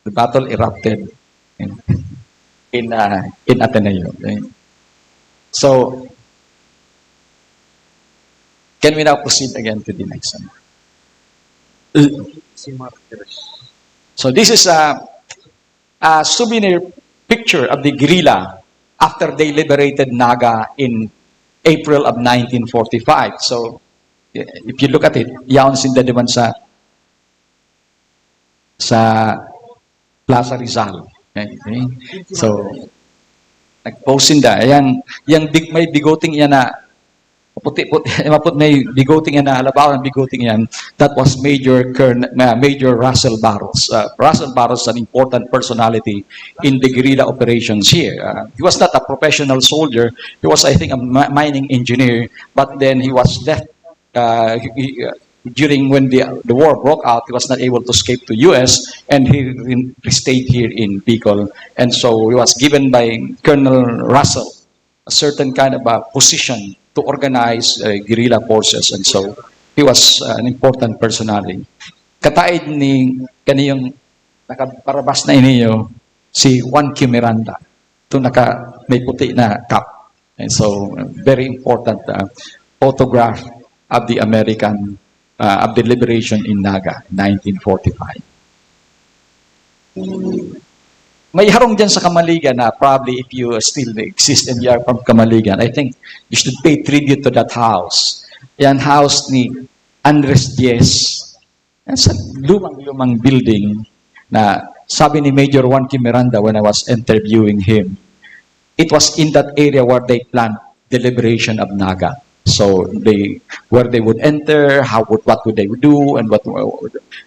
The battle erupted in Ateneo. Okay? So, can we now proceed again to the next one? So this is a souvenir picture of the guerrilla after they liberated Naga in April of 1945. So, if you look at it, yaon sinda naman sa Plaza Rizal. Okay? So, nag-post sinda. Ayan, may bigoting yan na puti-puti, may bigoting yan na halabaw ng bigoting yan. That was Major Russell Barros. Russell Barros is an important personality in the guerrilla operations here. He was not a professional soldier. He was, I think, a mining engineer. But then he was left during when the war broke out. He was not able to escape to U.S. and he stayed here in Bicol. And so he was given by Colonel Russell a certain kind of a position to organize guerrilla forces, and so he was an important personality. Kataid ni kaniyong nakaparabas na inyo si Juan Q. Miranda. Ito may puti na cap. And so very important photograph of the American of the liberation in Naga, 1945. May harong dyan sa Kamaligan na probably if you still exist and you are from Kamaligan, I think you should pay tribute to that house. Yan house ni Andres Diez. Yan sa lumang building na sabi ni Major Juan Q. Miranda when I was interviewing him, it was in that area where they planned the liberation of Naga. So where they would enter, what would they do, and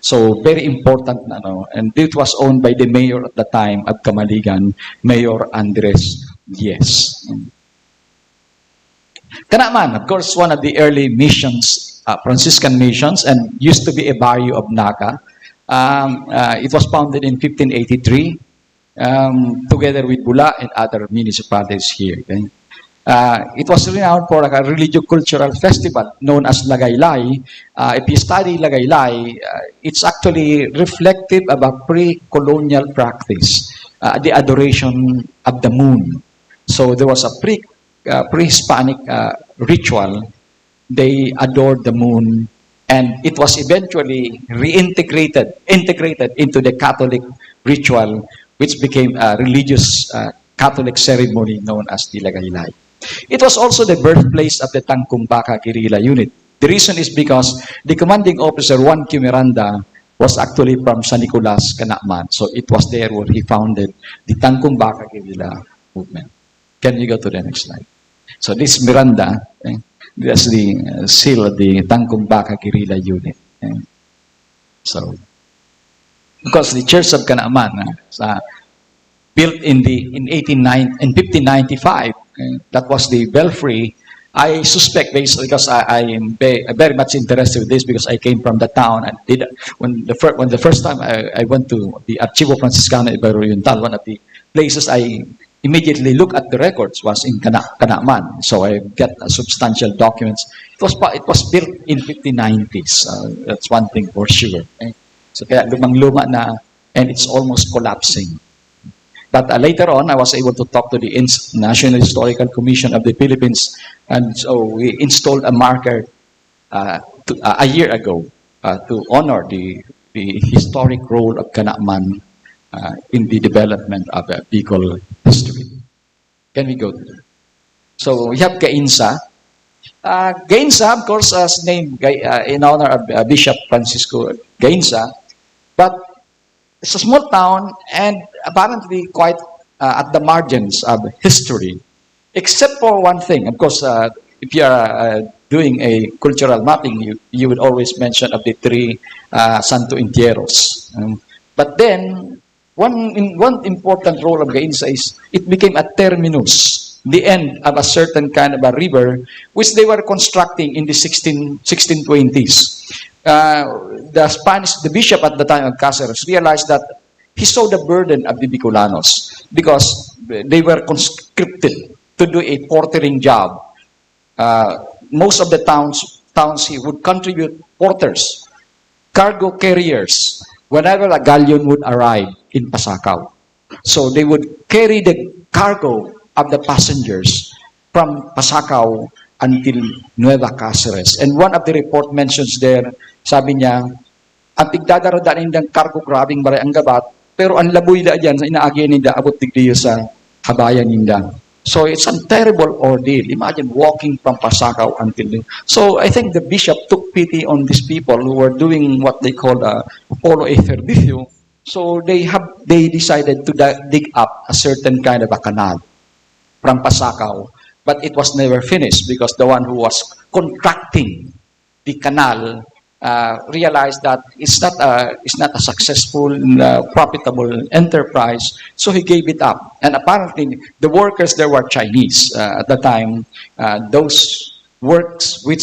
so very important and it was owned by the mayor at the time of Kamaligan, Mayor Andres Diez. Kanaman, of course, one of the early missions, Franciscan missions, and used to be a barrio of Naga. It was founded in 1583 together with Bula and other municipalities here. Okay? It was renowned for a religio-cultural festival known as Lagaylay. If you study Lagaylay, it's actually reflective of a pre-colonial practice, the adoration of the moon. So there was a pre-Hispanic ritual. They adored the moon, and it was eventually integrated into the Catholic ritual, which became a religious Catholic ceremony known as the Lagaylay. It was also the birthplace of the Tangkong Baka guerrilla unit. The reason is because the commanding officer, Juan Q. Miranda, was actually from San Nicolas, Canacman. So it was there where he founded the Tangkong Baka guerrilla movement. Can you go to the next slide? So this Miranda, that's the seal of the Tangkong Baka guerrilla unit. So, because the Church of Canacman built in 1595, that was the belfry. I suspect, because I am very much interested with this because I came from the town and when the first time I went to the Archivo Franciscano Ibero Oriental, one of the places I immediately look at the records was in Canacman. So I get substantial documents. It was built in 1590s. That's one thing for sure. So kaya lumang-luma na, and it's almost collapsing. But later on, I was able to talk to the National Historical Commission of the Philippines, and so we installed a marker a year ago to honor the historic role of Canacman in the development of Bicol history. Can we go to that? So we have Gainsa. Gainsa, of course, is named in honor of Bishop Francisco Gainsa, but it's a small town and apparently quite at the margins of history, except for one thing. Of course, if you are doing a cultural mapping, you would always mention of the three Santo Entierros. But then, one important role of Gainsa is it became a terminus, the end of a certain kind of a river, which they were constructing in the 1620s. the bishop at the time of Cáceres realized that he saw the burden of the Bicolanos because they were conscripted to do a portering job. Most of the towns he would contribute porters, cargo carriers, whenever a galleon would arrive in Pasacao. So they would carry the cargo of the passengers from Pasacao until Nueva Cáceres. And one of the report mentions there, sabi niya, ang tigdadaradaan ng cargo grabing baray ang gabat, pero ang laboy da dyan, sa inaagyan nila, abot tigdiyo sa habayan nila. So it's a terrible ordeal. Imagine walking from Pasacao until... So I think the bishop took pity on these people who were doing what they call polo e servicio. So they decided to dig up a certain kind of a canal from Pasacao. But it was never finished because the one who was contracting the canal realized that it's not a successful, profitable enterprise, so he gave it up. And apparently, the workers there were Chinese at the time. Those works which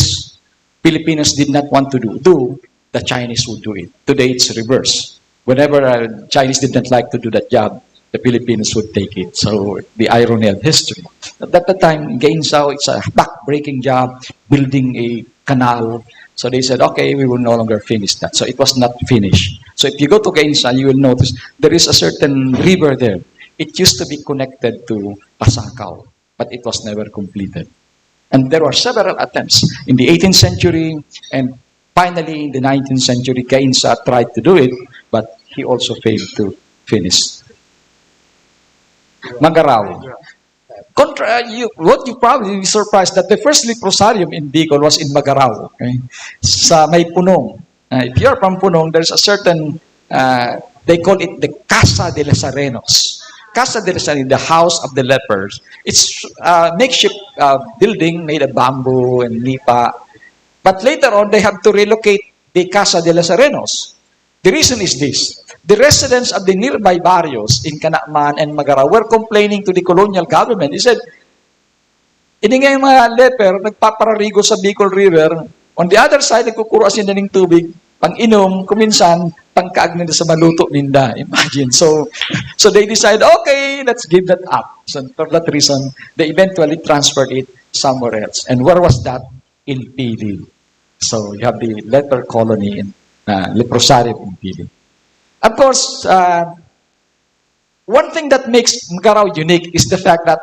Filipinos did not want to do, the Chinese would do it. Today, it's reverse. Whenever Chinese did not like to do that job, the Filipinos would take it. So the irony of history. At that time, Gainsao, it's a back-breaking job, building a canal. So they said, okay, we will no longer finish that. So it was not finished. So if you go to Gainsao, you will notice there is a certain river there. It used to be connected to Pasacao, but it was never completed. And there were several attempts in the 18th century, and finally in the 19th century, Gainsao tried to do it, but he also failed to finish. Magarao. What you probably be surprised that the first leprosarium in Bicol was in Magarao. Okay? Sa may Punong. If you're from Punong, there's a certain, they call it the Casa de Lazarenos. Casa de Lazarenos, the house of the lepers. It's a makeshift building made of bamboo and nipa. But later on, they have to relocate the Casa de Lazarenos. The reason is this. The residents of the nearby barrios in Canacman and Magarao were complaining to the colonial government. He said, ini nga yung mga leper, nagpapararigo sa Bicol River. On the other side, nagkukuro sila ng tubig, pang-inom, kuminsan, pangkaag nila sa maluto ninda. Imagine. So they decided, okay, let's give that up. So for that reason, they eventually transferred it somewhere else. And where was that? In Pili. So you have the leper colony in leprosarium in Pili. Of course, one thing that makes Magarao unique is the fact that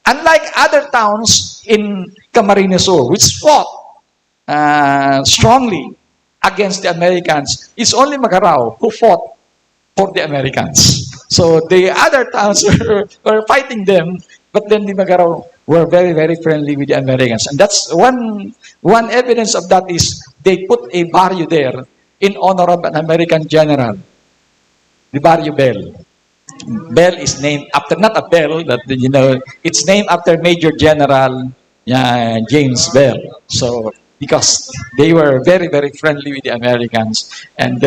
unlike other towns in Camarines Sur, which fought strongly against the Americans, it's only Magarao who fought for the Americans. So the other towns were fighting them, but then the Magarao were very, very friendly with the Americans. And that's one evidence of that is they put a barrio there in honor of an American general. The Barrio Bell. Bell is named after, not a bell, but it's named after Major General James Bell. So, because they were very, very friendly with the Americans, and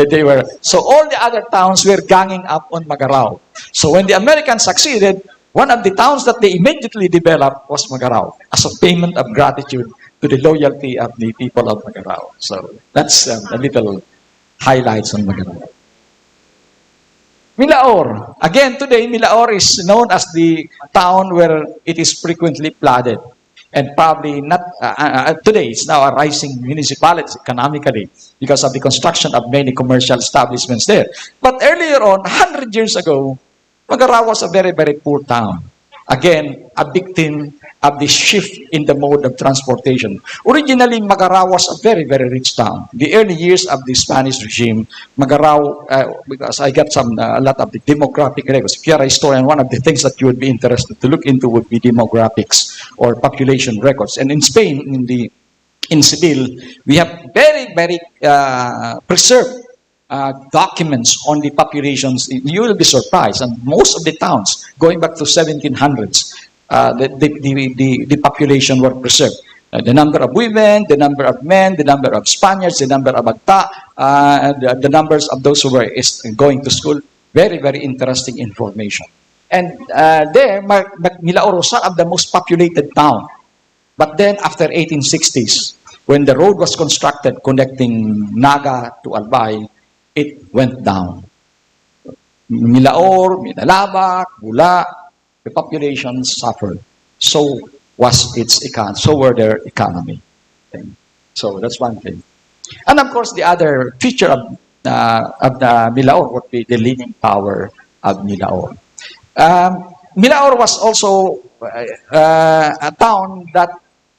so all the other towns were ganging up on Magarao. So when the Americans succeeded, one of the towns that they immediately developed was Magarao, as a payment of gratitude to the loyalty of the people of Magarao. So that's a little highlights on Magarao. Milaor. Again, today, Milaor is known as the town where it is frequently flooded. And probably not, today, it's now a rising municipality economically because of the construction of many commercial establishments there. But earlier on, 100 years ago, Magarao was a very, very poor town. Again, a victim of the shift in the mode of transportation. Originally, Magarao was a very, very rich town. The early years of the Spanish regime, Magarao, because I got a lot of the demographic records. If you're a historian, one of the things that you would be interested to look into would be demographics or population records. And in Spain, in Seville, we have very, very preserved documents on the populations. You will be surprised. And most of the towns, going back to 1700s, the population were preserved. The number of women, the number of men, the number of Spaniards, the number of Agta, the numbers of those who were going to school. Very, very interesting information. And there, Milaor was one of the most populated town. But then, after 1860s, when the road was constructed connecting Naga to Albay, it went down. Milaor, Minalabak, Bula, the population suffered. So was its econ. So were their economy. Okay. So that's one thing. And of course, the other feature of the Milaor would be the leaning power of Milaor. Milaor was also a town that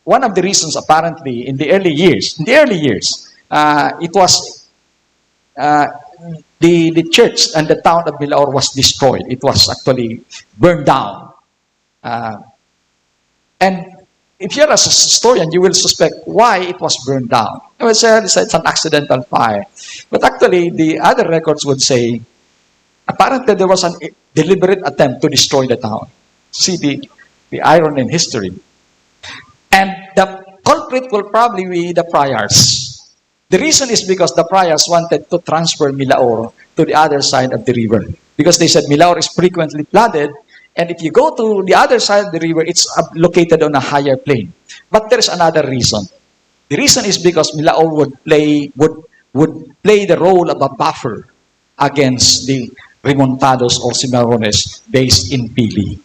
one of the reasons apparently in the early years, it was the church and the town of Milaor was destroyed. It was actually burned down. And if you're a historian, you will suspect why it was burned down. It was it's an accidental fire. But actually, the other records would say, apparently there was a deliberate attempt to destroy the town. See the irony in history. And the culprit will probably be the priors. The reason is because the priors wanted to transfer Milaor to the other side of the river. Because they said Milaor is frequently flooded, and if you go to the other side of the river, it's located on a higher plane. But there's another reason. The reason is because Milaor would play the role of a buffer against the remontados or cimarrones based in Pili.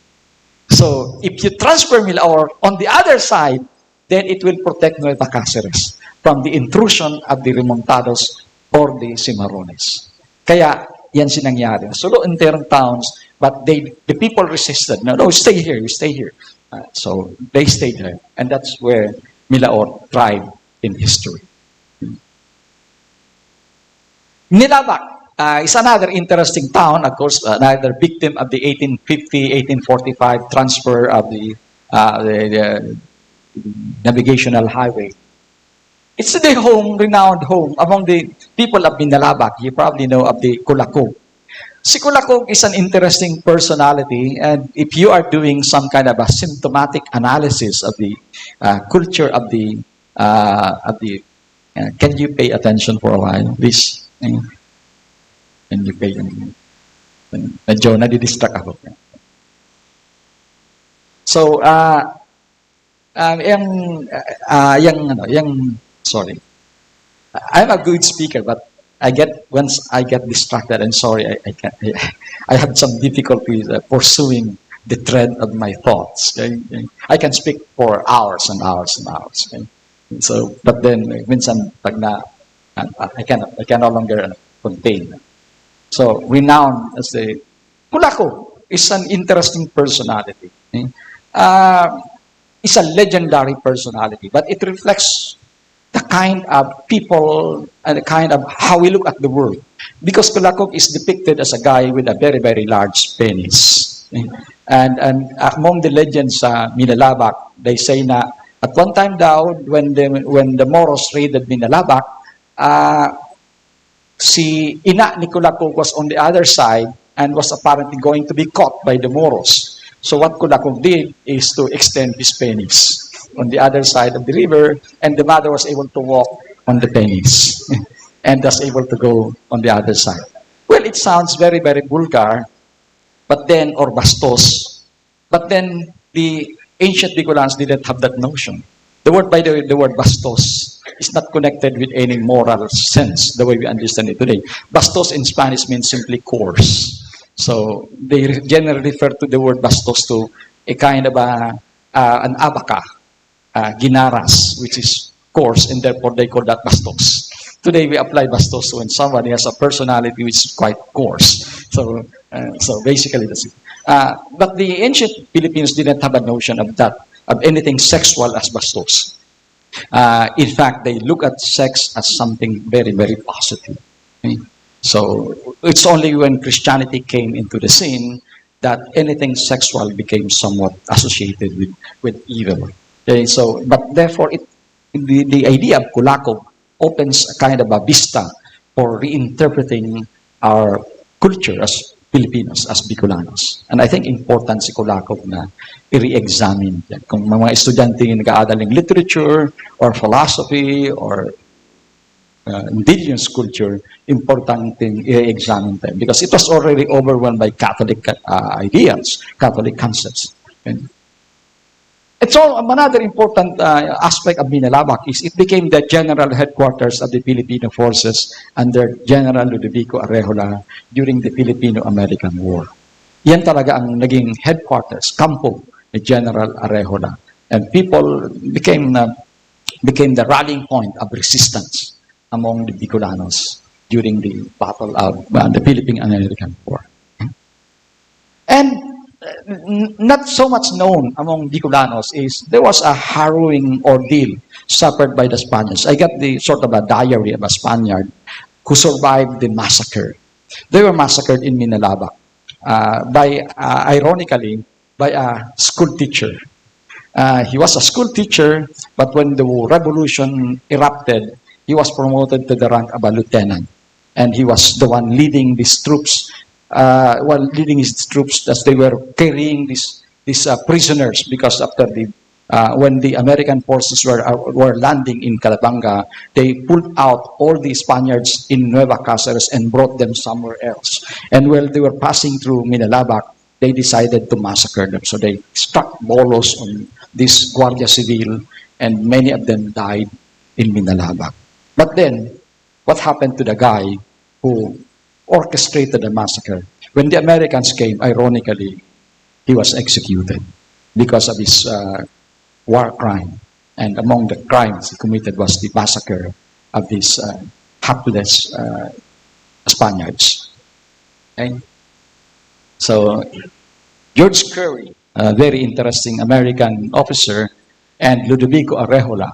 So if you transfer Milaor on the other side, then it will protect Nueva Cáceres from the intrusion of the remontados or the cimarrones. Kaya yan sinangyari. So entire towns, but the people resisted. No, stay here, you stay here. So they stayed there. And that's where Milaor thrived in history. Nilabak is another interesting town, of course, another victim of the 1850-1845 transfer of the navigational highway. It's the renowned home among the people of Minalabak. You probably know of the Kulakog. Si Kulakog is an interesting personality, and if you are doing some kind of a symptomatic analysis of the culture of the can you pay attention for a while, please? Can you pay attention? Medyo nadidistract ako. So, sorry. I'm a good speaker, but once I get distracted, and sorry, I have some difficulty pursuing the thread of my thoughts. Okay? I can speak for hours and hours and hours. Okay? So, but then minsan pag I can no longer contain. So, renowned as a Kulako is an interesting personality. Okay? It's a legendary personality, but it reflects the kind of people and the kind of how we look at the world. Because Kulakog is depicted as a guy with a very, very large penis. Okay? And among the legends sa Minalabak, they say na at one time daw, when the Moros raided Minalabak, si ina ni Kulakog was on the other side and was apparently going to be caught by the Moros. So what Kulakog did is to extend his penis on the other side of the river, and the mother was able to walk on the penis and was able to go on the other side. Well, it sounds very, very vulgar, but then, or bastos, but then the ancient Bicolans didn't have that notion. The word, by the way, the word bastos is not connected with any moral sense, the way we understand it today. Bastos in Spanish means simply coarse. So they generally refer to the word bastos to a kind of an abaca, ginaras, which is coarse, and therefore they call that bastos. Today we apply bastos when somebody has a personality which is quite coarse. So basically that's it. But the ancient Filipinos didn't have a notion of that, of anything sexual as bastos. In fact, they look at sex as something very, very positive. Okay? So it's only when Christianity came into the scene that anything sexual became somewhat associated with evil. Okay? So, but therefore, the idea of Kulakog opens a kind of a vista for reinterpreting our culture as Filipinos, as Bicolanos. And I think important si Kulakog na i-re-examine yan. Kung mga estudyante yung nag-aaral ng literature or philosophy or indigenous culture, important i-examine them because it was already overwhelmed by Catholic ideas, Catholic concepts. It's all another important aspect of Minalabak is it became the general headquarters of the Filipino forces under General Ludovico Arejola during the Filipino-American War. Yan talaga ang naging headquarters, campo ni General Arejola. And people became the rallying point of resistance among the Bicolanos during the battle of the Philippine-American War. And not so much known among Bicolanos is there was a harrowing ordeal suffered by the Spaniards. I got the sort of a diary of a Spaniard who survived the massacre. They were massacred in Minalabak ironically, by a school teacher. He was a school teacher, but when the revolution erupted, he was promoted to the rank of a lieutenant. And he was the one leading these troops leading his troops as they were carrying these prisoners, because after when the American forces were landing in Calabanga, they pulled out all the Spaniards in Nueva Cáceres and brought them somewhere else. And while they were passing through Minalabak, they decided to massacre them. So they struck bolos on this Guardia Civil, and many of them died in Minalabak. But then, what happened to the guy who orchestrated the massacre? When the Americans came, ironically, he was executed because of his war crime. And among the crimes he committed was the massacre of these hapless Spaniards. Okay? So, George Curry, a very interesting American officer, and Ludovico Arejola,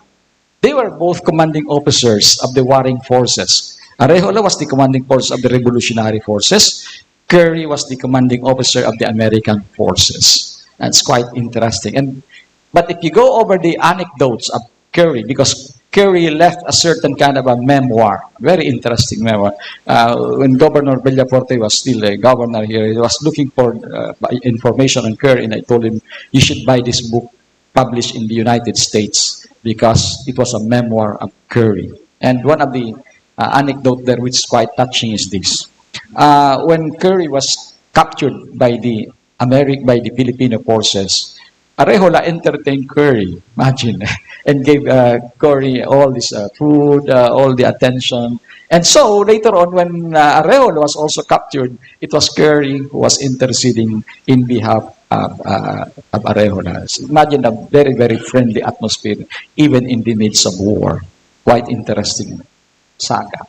they were both commanding officers of the warring forces. Arejola was the commanding force of the Revolutionary Forces. Curry was the commanding officer of the American forces. That's quite interesting. But if you go over the anecdotes of Curry, because Curry left a certain kind of a memoir, very interesting memoir. When Governor Villaforte was still a governor here, he was looking for information on Curry, and I told him, you should buy this book published in the United States, because it was a memoir of Curry. And one of the anecdote there which is quite touching is this. When Curry was captured by the Filipino forces, Arejola entertained Curry, imagine, and gave Curry all this food, all the attention. And so later on, when Arejola was also captured, it was Curry who was interceding in behalf of Arejola. So imagine a very, very friendly atmosphere, even in the midst of war. Quite interesting saga.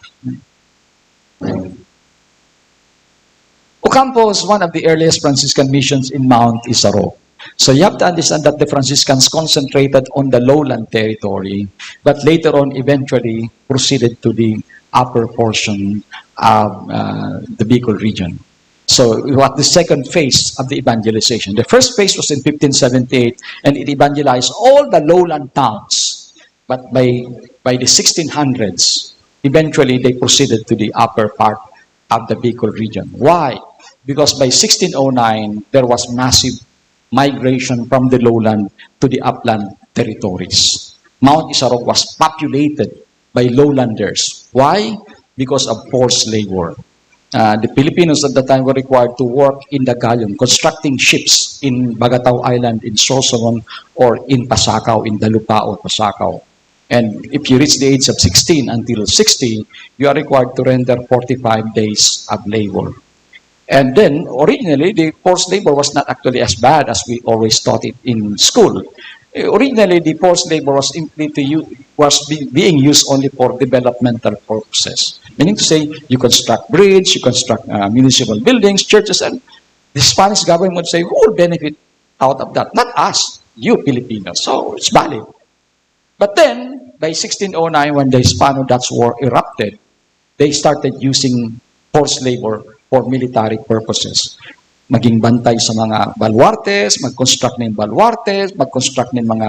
Ocampo was one of the earliest Franciscan missions in Mount Isaro. So you have to understand that the Franciscans concentrated on the lowland territory, but later on eventually proceeded to the upper portion of the Bicol region. So we had the second phase of the evangelization. The first phase was in 1578, and it evangelized all the lowland towns. But by the 1600s, eventually they proceeded to the upper part of the Bicol region. Why? Because by 1609, there was massive migration from the lowland to the upland territories. Mount Isarog was populated by lowlanders. Why? Because of forced labor. The Filipinos at the time were required to work in the galleon, constructing ships in Bagatao Island, in Sorsogon, or in Pasacao, in Dalupao, Pasacao. And if you reach the age of 16 until 60, you are required to render 45 days of labor. And then, originally, the forced labor was not actually as bad as we always taught it in school. Originally, the forced labor was being used only for developmental purposes. Meaning to say, you construct bridges, you construct municipal buildings, churches, and the Spanish government would say, who will benefit out of that? Not us, you Filipinos. So, it's valid. But then, by 1609, when the Hispano-Dutch War erupted, they started using forced labor for military purposes. Maging bantay sa mga baluartes, mag-construct ng baluartes, mag-construct ng mga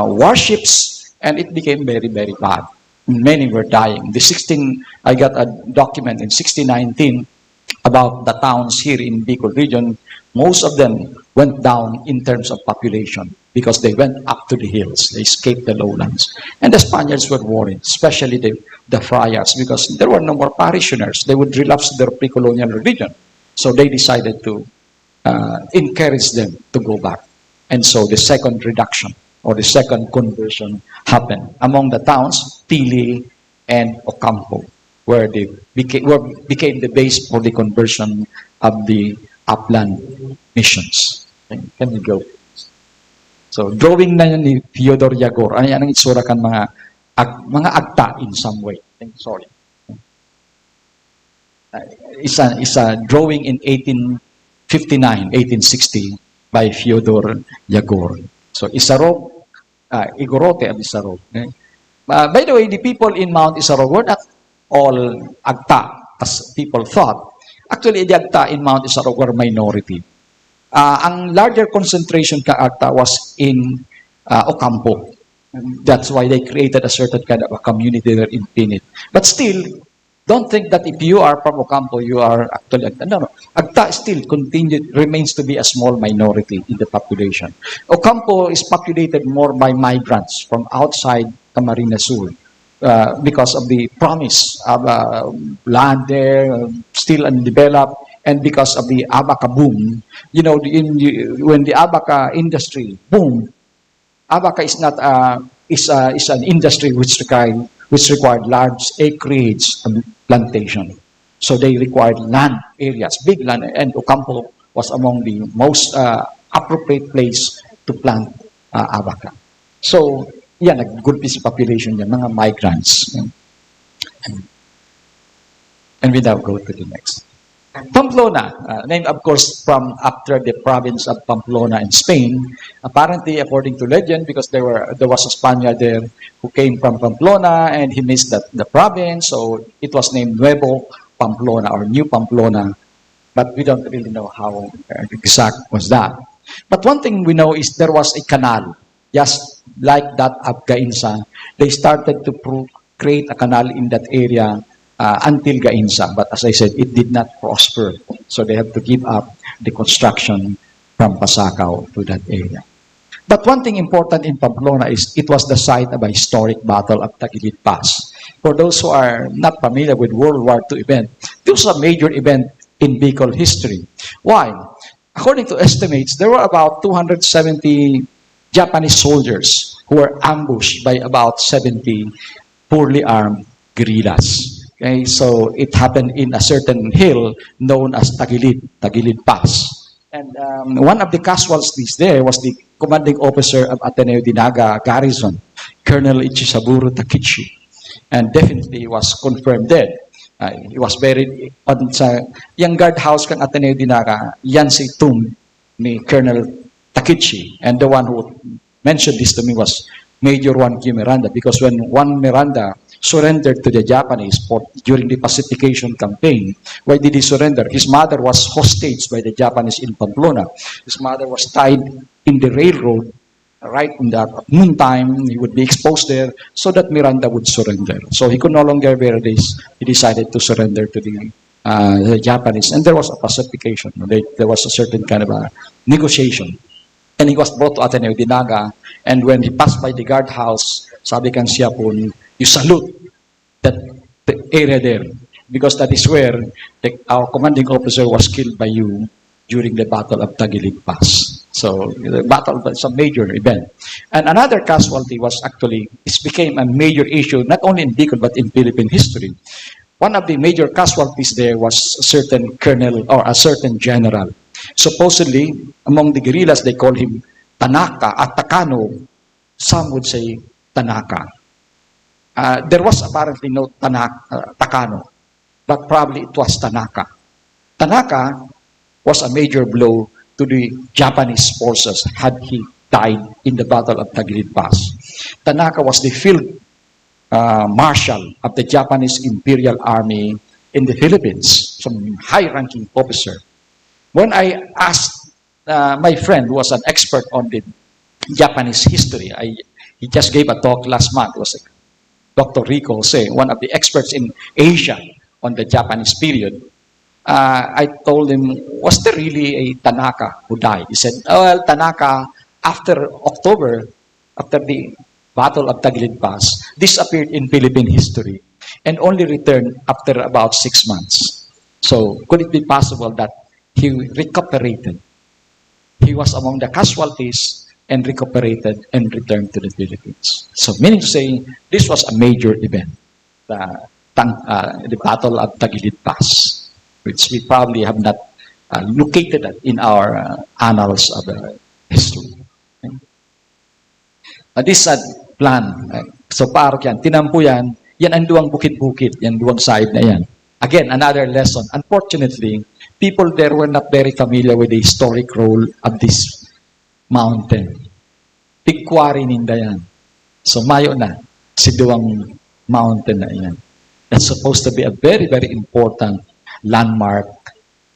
warships, and it became very, very bad. Many were dying. I got a document in 1619 about the towns here in Bicol region. Most of them went down in terms of population because they went up to the hills. They escaped the lowlands. And the Spaniards were worried, especially the friars, because there were no more parishioners. They would relapse their pre-colonial religion. So they decided to encourage them to go back. And so the second reduction or the second conversion happened among the towns, Tili and Ocampo, where they became the base for the conversion of the upland missions. Okay, can we go? So, drawing na yan ni Fyodor Yagor. Ano yan ang itsura kan mga akta in some way. Sorry. Is a drawing in 1859, 1860 by Fyodor Yagor. So, Isarog, Igorote of Isarog. Okay? By the way, the people in Mount Isarog were not all Agta, as people thought. Actually, the Agta in Mount Isarog were minority. Ang larger concentration ka Agta was in Ocampo. That's why they created a certain kind of a community there in Pinit. But still, don't think that if you are from Ocampo, you are actually Agta. No. Agta still remains to be a small minority in the population. Ocampo is populated more by migrants from outside Camarines Sur because of the promise of land there, still undeveloped, and because of the abaca boom. You know, when the abaca industry boomed, abaca is not is an industry which required large acreage of plantation. So they required land areas, big land, and Ocampo was among the most appropriate place to plant abaca. So, yan, good piece of population yan, mga migrants. And we now go to the next. Pamplona, named of course from after the province of Pamplona in Spain. Apparently, according to legend, because there was a Spaniard there who came from Pamplona and he missed the province, so it was named Nuevo Pamplona or New Pamplona. But we don't really know how exact was that. But one thing we know is there was a canal, just like that of Gainsa. They started to create a canal in that area until Gainsa. But as I said, it did not prosper. So they have to give up the construction from Pasacao to that area. But one thing important in Pamplona is it was the site of a historic battle of Tagilid Pass. For those who are not familiar with World War II event, this was a major event in Bicol history. Why? According to estimates, there were about 270 Japanese soldiers who were ambushed by about 70 poorly armed guerrillas. Okay, so it happened in a certain hill known as Tagilid Pass. And one of the casualties there was the commanding officer of Ateneo de Naga garrison, Colonel Ichisaburo Takichi. And definitely was confirmed dead. He was buried on sa yung guardhouse kang Ateneo de Naga, yan si tomb ni Colonel Takichi. And the one who mentioned this to me was Major Juan Q. Miranda, because when Juan Miranda surrendered to the Japanese during the pacification campaign, why did he surrender? His mother was hostage by the Japanese in Pamplona. His mother was tied in the railroad right in that noontime. He would be exposed there so that Miranda would surrender. So he could no longer bear this. He decided to surrender to the Japanese, and there was a pacification. There was a certain kind of a negotiation. And he was brought to Ateneo de Naga, and when he passed by the guardhouse, sabi kan siya po, you salute that the area there, because that is where our commanding officer was killed by you during the Battle of Tagilid Pass. So the battle was a major event. And another casualty was actually, it became a major issue, not only in Bicol, but in Philippine history. One of the major casualties there was a certain colonel or a certain general. Supposedly, among the guerrillas, they call him Tanaka at Takano. Some would say Tanaka. There was apparently no Takano, but probably it was Tanaka. Tanaka was a major blow to the Japanese forces had he died in the Battle of Tagilid Pass. Tanaka was the field marshal of the Japanese Imperial Army in the Philippines, some high-ranking officer. When I asked my friend, who was an expert on the Japanese history, he just gave a talk last month. It was Dr. Rico Jose, one of the experts in Asia on the Japanese period. I told him, was there really a Tanaka who died? He said, oh, well, Tanaka, after October, after the Battle of Tagilid Pass, disappeared in Philippine history and only returned after about 6 months. So, could it be possible that he recuperated he was among the casualties and recuperated and returned to the Philippines. So meaning to say, this was a major event, the Battle of Tagilid Pass, which we probably have not located in our annals of history. Okay? This plan, so parok yan, tinampo yan, yan ang duwang bukid-bukid, yan duwang side na yan. Again, another lesson. Unfortunately, people there were not very familiar with the historic role of this mountain. Big quarry ninda yan. So mayo na, si duwang mountain na yan. That's supposed to be a very, very important landmark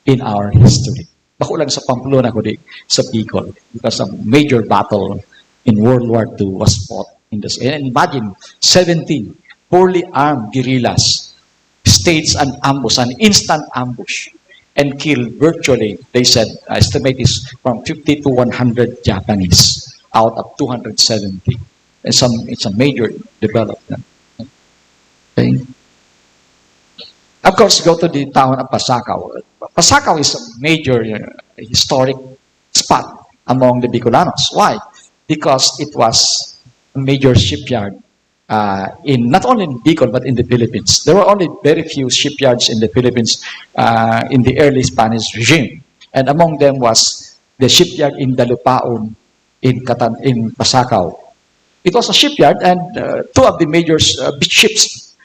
in our history. Bako lang sa Pamplona kundi sa Bicol, because a major battle in World War II was fought in this. And imagine, 17 poorly armed guerrillas staged an ambush, an instant ambush, and killed virtually, they said, estimate is from 50 to 100 Japanese out of 270. It's a major development. Okay? Of course, go to the town of Pasacao. Pasacao is a major historic spot among the Bicolanos. Why? Because it was a major shipyard in not only in Bicol but in the Philippines. There were only very few shipyards in the Philippines in the early Spanish regime, and among them was the shipyard in Dalupaon in Pasacao. It was a shipyard, and two of the major big ships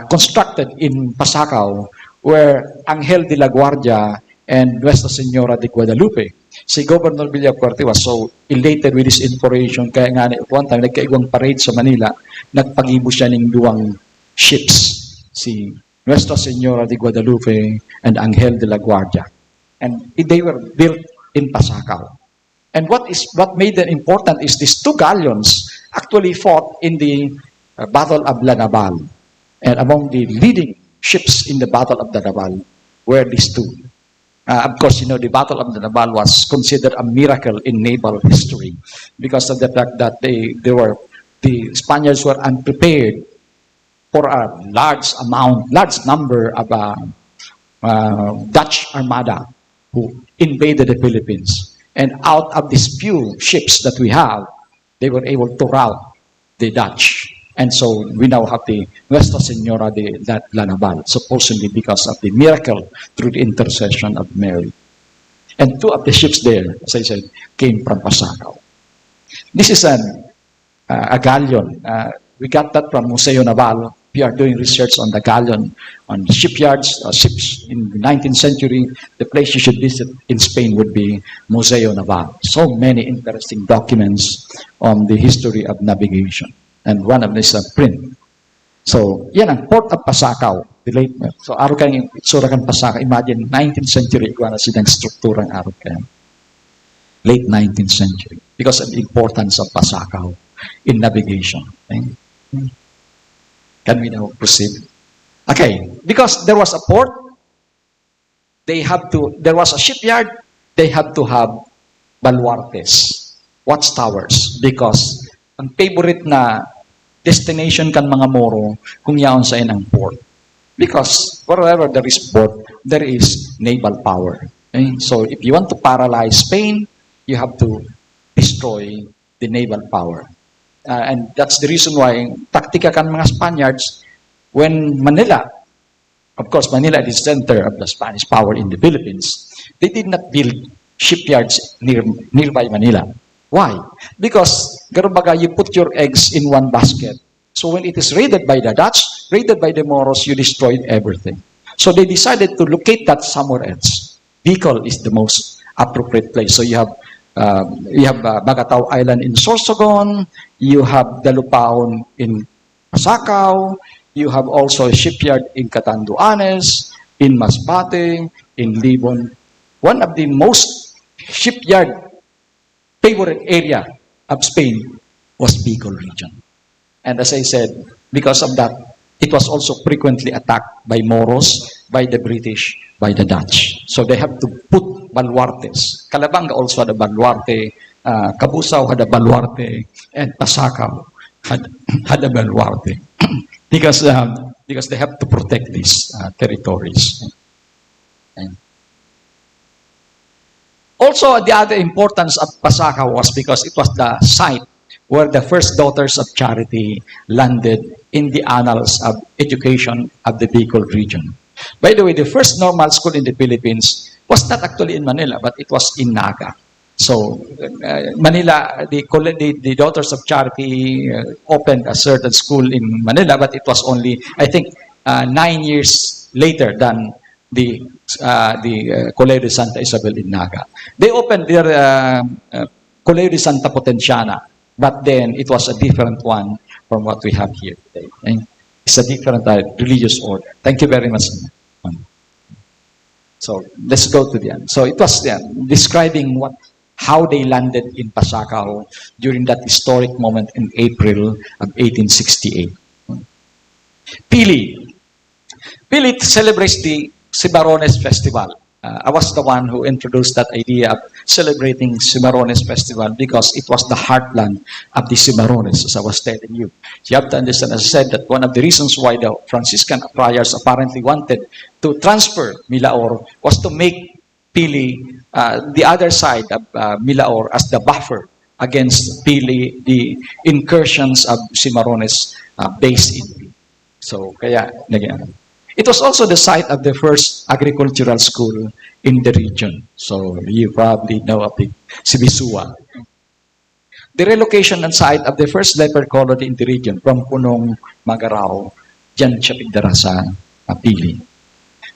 constructed in Pasacao were Angel de la Guardia and Nuestra Señora de Guadalupe. Si Governor Villafuerte was so elated with this information, kaya nga one time, nagkaigwang parade sa Manila, nagpagibo siya ng duwang ships, si Nuestra Señora de Guadalupe and Angel de la Guardia. And they were built in Pasacao. And what made them important is these two galleons actually fought in the Battle of Lanabal. And among the leading ships in the Battle of Lanabal were these two. Of course, you know, the Battle of Lanabal was considered a miracle in naval history because of the fact that the Spaniards were unprepared for a large number of Dutch armada who invaded the Philippines. And out of these few ships that we have, they were able to rout the Dutch. And so we now have the Nuestra Señora de Lanabal, supposedly because of the miracle through the intercession of Mary. And two of the ships there, as I said, came from Pasacao. This is a galleon. We got that from Museo Naval. We are doing research on the galleon, on shipyards, ships in the 19th century. The place you should visit in Spain would be Museo Naval. So many interesting documents on the history of navigation. And one of them is a print. So, yan ang Port of Pasacao. So, araw kayong itsura kang Pasacao. Imagine, 19th century, iguana silang strukturang araw kayo. Late 19th century. Because of the importance of Pasacao in navigation. Okay? Can we now proceed? Okay. Because there was a port, there was a shipyard, they had to have baluartes, watchtowers, because ang favorite na destination kan mga Moro kung yaon sa inang port. Because wherever there is port, there is naval power. Okay? So if you want to paralyze Spain, you have to destroy the naval power. And that's the reason why taktika kan mga Spaniards when Manila, of course Manila is the center of the Spanish power in the Philippines, they did not build shipyards nearby Manila. Why? Because, garubaga, you put your eggs in one basket. So when it is raided by the Dutch, raided by the Moros, you destroyed everything. So they decided to locate that somewhere else. Bicol is the most appropriate place. So you have Bagatao Island in Sorsogon, you have Dalupaon in Pasacao, you have also a shipyard in Catanduanes, in Masbate, in Libon. One of the most shipyard favorite area of Spain was Bicol region. And as I said, because of that, it was also frequently attacked by Moros, by the British, by the Dutch. So they have to put baluartes. Calabanga also had a baluarte, Cabusao had a baluarte, and Pasacao had a baluarte. because they have to protect these territories. And Also, the other importance of Pasaka was because it was the site where the first Daughters of Charity landed in the annals of education of the Bicol region. By the way, the first normal school in the Philippines was not actually in Manila, but it was in Naga. So, Manila, the Daughters of Charity opened a certain school in Manila, but it was only, I think, 9 years later than the Colegio de Santa Isabel in Naga. They opened their Colegio de Santa Potenciana, but then it was a different one from what we have here today. And it's a different religious order. Thank you very much. So let's go to the end. So it was describing how they landed in Pasacao during that historic moment in April of 1868. Pili. Pili celebrates the Cimarrones Festival. I was the one who introduced that idea of celebrating Cimarrones Festival because it was the heartland of the Cimarrones, as I was telling you. So you have to understand, as I said, that one of the reasons why the Franciscan friars apparently wanted to transfer Milaor was to make Pili, the other side of Milaor, as the buffer against Pili, the incursions of Cimarrones based in Pili. So, kaya, nagyan. It was also the site of the first agricultural school in the region. So you probably know of the Sibisua. The relocation and site of the first leper colony in the region from Punong Magarao, dyan siya pigdara sa Pili.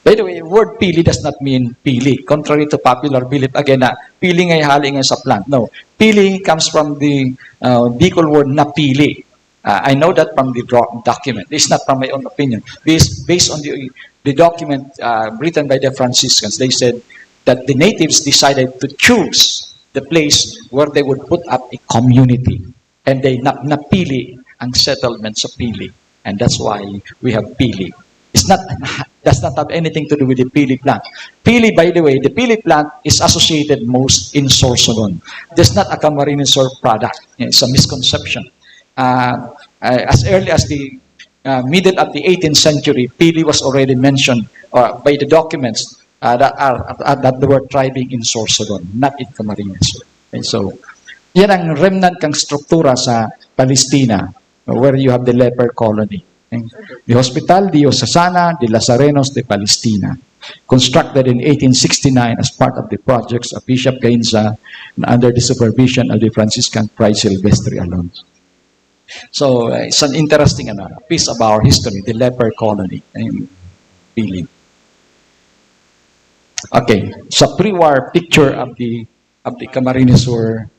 By the way, word Pili does not mean Pili. Contrary to popular belief, again, Pili ngay hali ngay sa plant. No, Pili comes from the Bicol word na Pili. I know that from the document. It's not from my own opinion. Based on the document written by the Franciscans, they said that the natives decided to choose the place where they would put up a community. And they napili ang settlement sa Pili. And that's why we have Pili. Does not have anything to do with the Pili plant. Pili, by the way, the Pili plant is associated most in Sorsogon. That's not a Camarines Sur product. It's a misconception. As early as the middle of the 18th century, Pili was already mentioned by the documents that they were thriving in Sorsogon, not in Camarines Sur. Okay, so, yan ang remnant kang struktura sa Palestina, where you have the leper colony. Okay? The Hospital Diocesana de Lazarenos de Palestina, constructed in 1869 as part of the projects of Bishop Gainza and under the supervision of the Franciscan Fray Silvestre Alonso. So, it's an interesting piece of our history, the leper colony. Pili. Okay, so pre-war picture of the Camarines Sur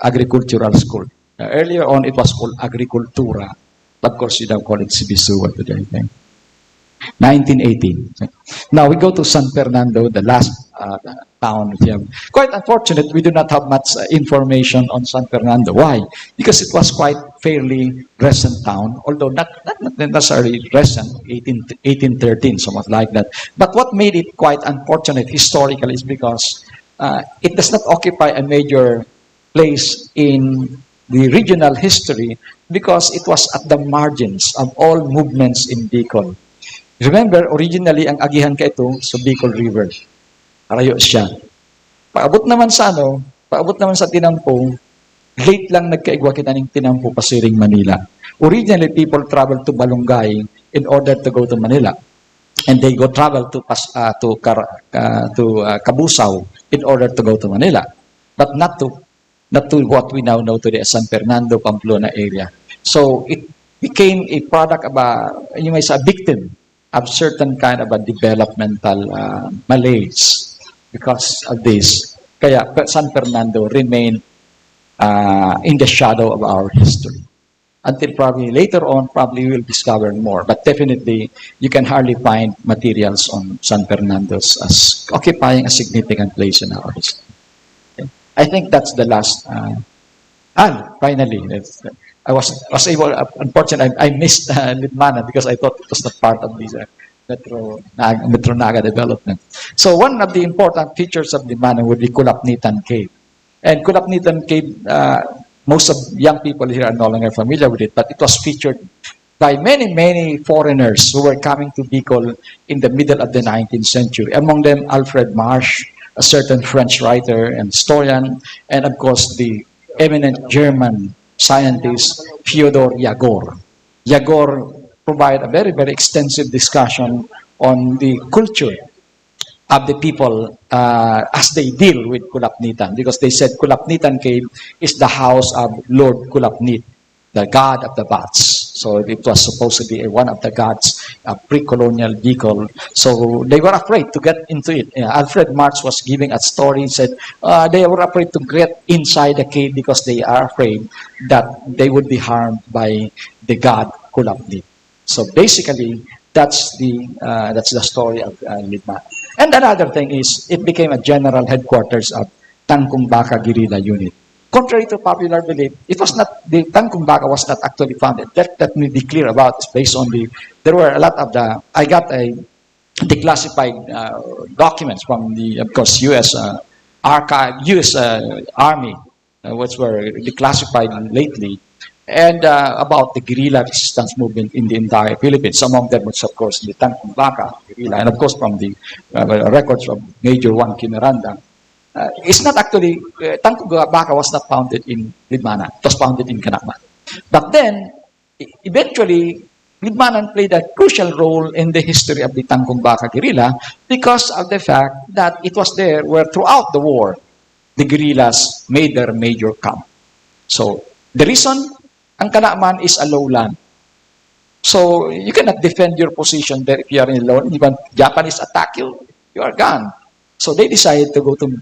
agricultural school. Earlier on, it was called Agricultura. Of course, you don't call it Sibisua today. Okay? 1918. Now, we go to San Fernando, the last town. Quite unfortunate, we do not have much information on San Fernando. Why? Because it was quite fairly recent town, although not necessarily recent, 1813, somewhat like that. But what made it quite unfortunate historically is because it does not occupy a major place in the regional history because it was at the margins of all movements in Bicol. Remember, originally, ang agihan ka ito sa Bicol River. Arayo siya. Paabot naman sa Tinampo, late lang nagkaigwa kita ng Tinampo pasiring Manila. Originally, people traveled to Balungay in order to go to Manila. And they go travel to Cabusao in order to go to Manila. But not to what we now know today as San Fernando, Pamplona area. So, it became a product of a victim of certain kind of a developmental malaise because of this. Kaya San Fernando remained in the shadow of our history. Until probably later on, probably we'll discover more. But definitely, you can hardly find materials on San Fernando's as occupying a significant place in our history. Okay. I think that's the last. Finally, I was able. Unfortunately, I missed Lidmana because I thought it was not part of this Metro Naga development. So one of the important features of Lidmana would be Kulapnitan Cave, and Kulapnitan Cave. Most of young people here are no longer familiar with it, but it was featured by many foreigners who were coming to Bicol in the middle of the 19th century. Among them, Alfred Marsh, a certain French writer and historian, and of course the eminent German scientist Fyodor Yagor. Yagor provided a very, very extensive discussion on the culture of the people as they deal with Kulapnitan, because they said Kulapnitan cave is the house of Lord Kulapnit, the god of the bats. So it was supposedly one of the gods, a pre-colonial vehicle. So they were afraid to get into it. Alfred Marx was giving a story. He said they were afraid to get inside the cave because they are afraid that they would be harmed by the god Kulapnit. So basically, that's the story of Lidman. And another thing is, it became a general headquarters of Tangkung Baka guerrilla unit. Contrary to popular belief, it was not, the Tangkung Baka was not actually founded. Let me be clear about this. Based on there were a lot of I got a declassified documents from the, of course, U.S. Archive, U.S. Army, which were declassified lately, and about the guerrilla resistance movement in the entire Philippines. Some of them was, of course, the Tangkung Baka guerrilla, and of course from the records of Major Juan Kimiranda. It's not actually, Tangkung Baka was not founded in Libmanan. It was founded in Kanakman. But then, eventually, Libmanan played a crucial role in the history of the Tangkung Baka guerrilla because of the fact that it was there where throughout the war, the guerrillas made their major camp. So, the reason, ang Kanakman is a lowland. So, you cannot defend your position there if you are in a lowland. Even Japanese attack you, you are gone. So, they decided to go to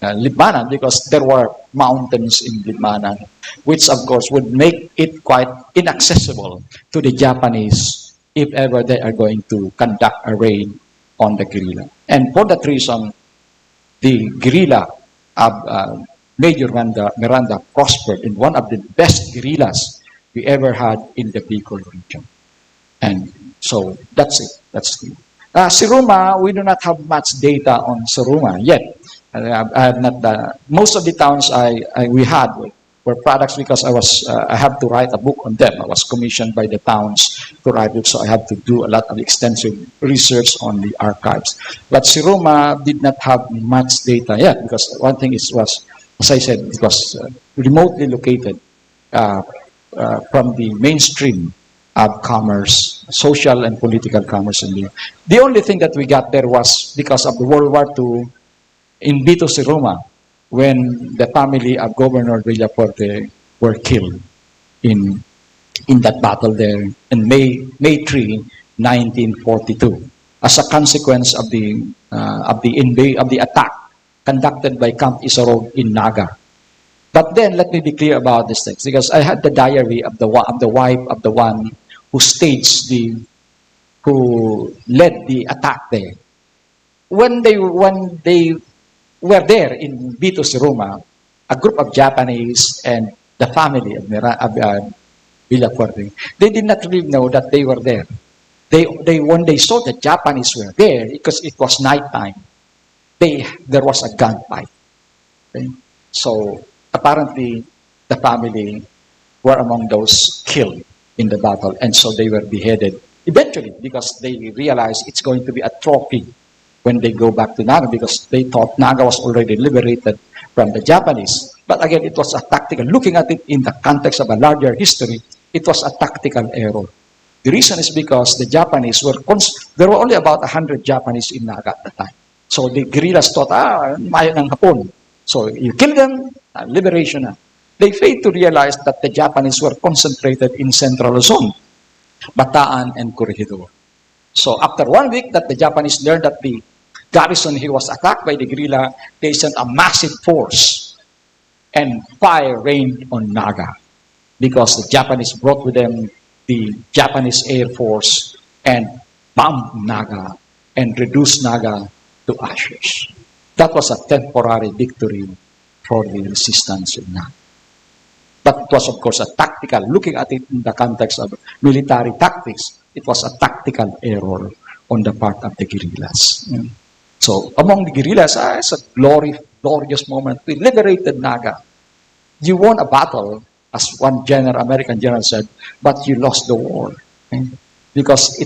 Libmanan because there were mountains in Libmanan, which of course would make it quite inaccessible to the Japanese if ever they are going to conduct a raid on the guerrilla. And for that reason, the guerrilla of Major Miranda prospered in one of the best guerrillas we ever had in the Bicol region. And so that's it. That's it. Siruma, we do not have much data on Siruma yet. I have not. Most of the towns we had were products because I have to write a book on them. I was commissioned by the towns to write it, so I have to do a lot of extensive research on the archives. But Siruma did not have much data yet because one thing was, as I said, it was remotely located from the mainstream of commerce, social and political commerce. The only thing that we got there was because of the World War II in Bito Siruma, when the family of Governor Villafuerte were killed in that battle there in May 3, 1942, as a consequence of the attack conducted by Camp Isorog in Naga. But then let me be clear about this thing, because I had the diary of the wife of the one who led the attack there. When they were there in Bito Siruma, a group of Japanese and the family of Villafuerte, they did not really know that they were there. When they saw the Japanese were there, because it was nighttime, there was a gunfight. Okay? So apparently the family were among those killed in the battle, and so they were beheaded eventually because they realized it's going to be a trophy when they go back to Naga, because they thought Naga was already liberated from the Japanese. But again, it was a tactical, looking at it in the context of a larger history, it was a tactical error. The reason is because the Japanese there were only about 100 Japanese in Naga at the time. So the guerrillas thought, maya ng Hapon. So you kill them, liberation na. They failed to realize that the Japanese were concentrated in Central Luzon, Bataan, and Corregidor. So after 1 week that the Japanese learned that the garrison here was attacked by the guerrilla, they sent a massive force and fire rained on Naga because the Japanese brought with them the Japanese Air Force and bombed Naga and reduced Naga to ashes. That was a temporary victory for the resistance in Naga. But it was, of course, a tactical, looking at it in the context of military tactics, it was a tactical error on the part of the guerrillas. So, among the guerrillas, it's a glorious moment. We liberated Naga. You won a battle, as one American general said, but you lost the war. Okay? Because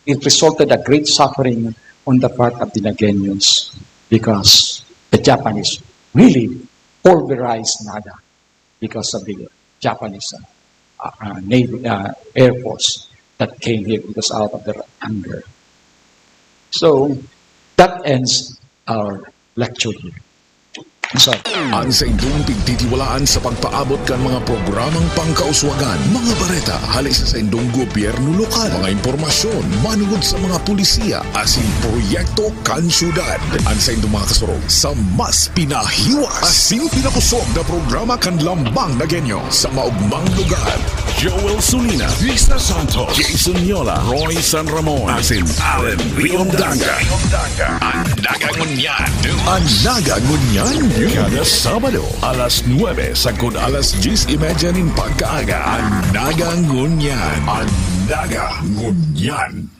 it resulted in great suffering on the part of the Nagaenos because the Japanese really pulverized Naga because of the Japanese Navy, Air Force that came here because out of their anger. So that ends our lecture here. So, Ang sa indong pigtitiwalaan sa pagpaabot kan mga programang pangkauswagan, mga bareta, halik sa indong gobyerno lokal, mga impormasyon, manugod sa mga pulisiya, asin proyekto kan syudad. Ang sa indong mga kasurog sa mas pinahiwas, asin pinakusog na programa kan lambang na genyo sa maugmang lugar. Joel Sulina, Risa Santos, Jason Yola, Roy San Ramon, asin Alan Riondaga. Ang Naga Ngonian. Ang Naga Ngonian. Kada Sabado, alas 9 sagod alas 10:30 nin pagkaaga. Ang Naga Ngonian. Ang Naga Ngonian.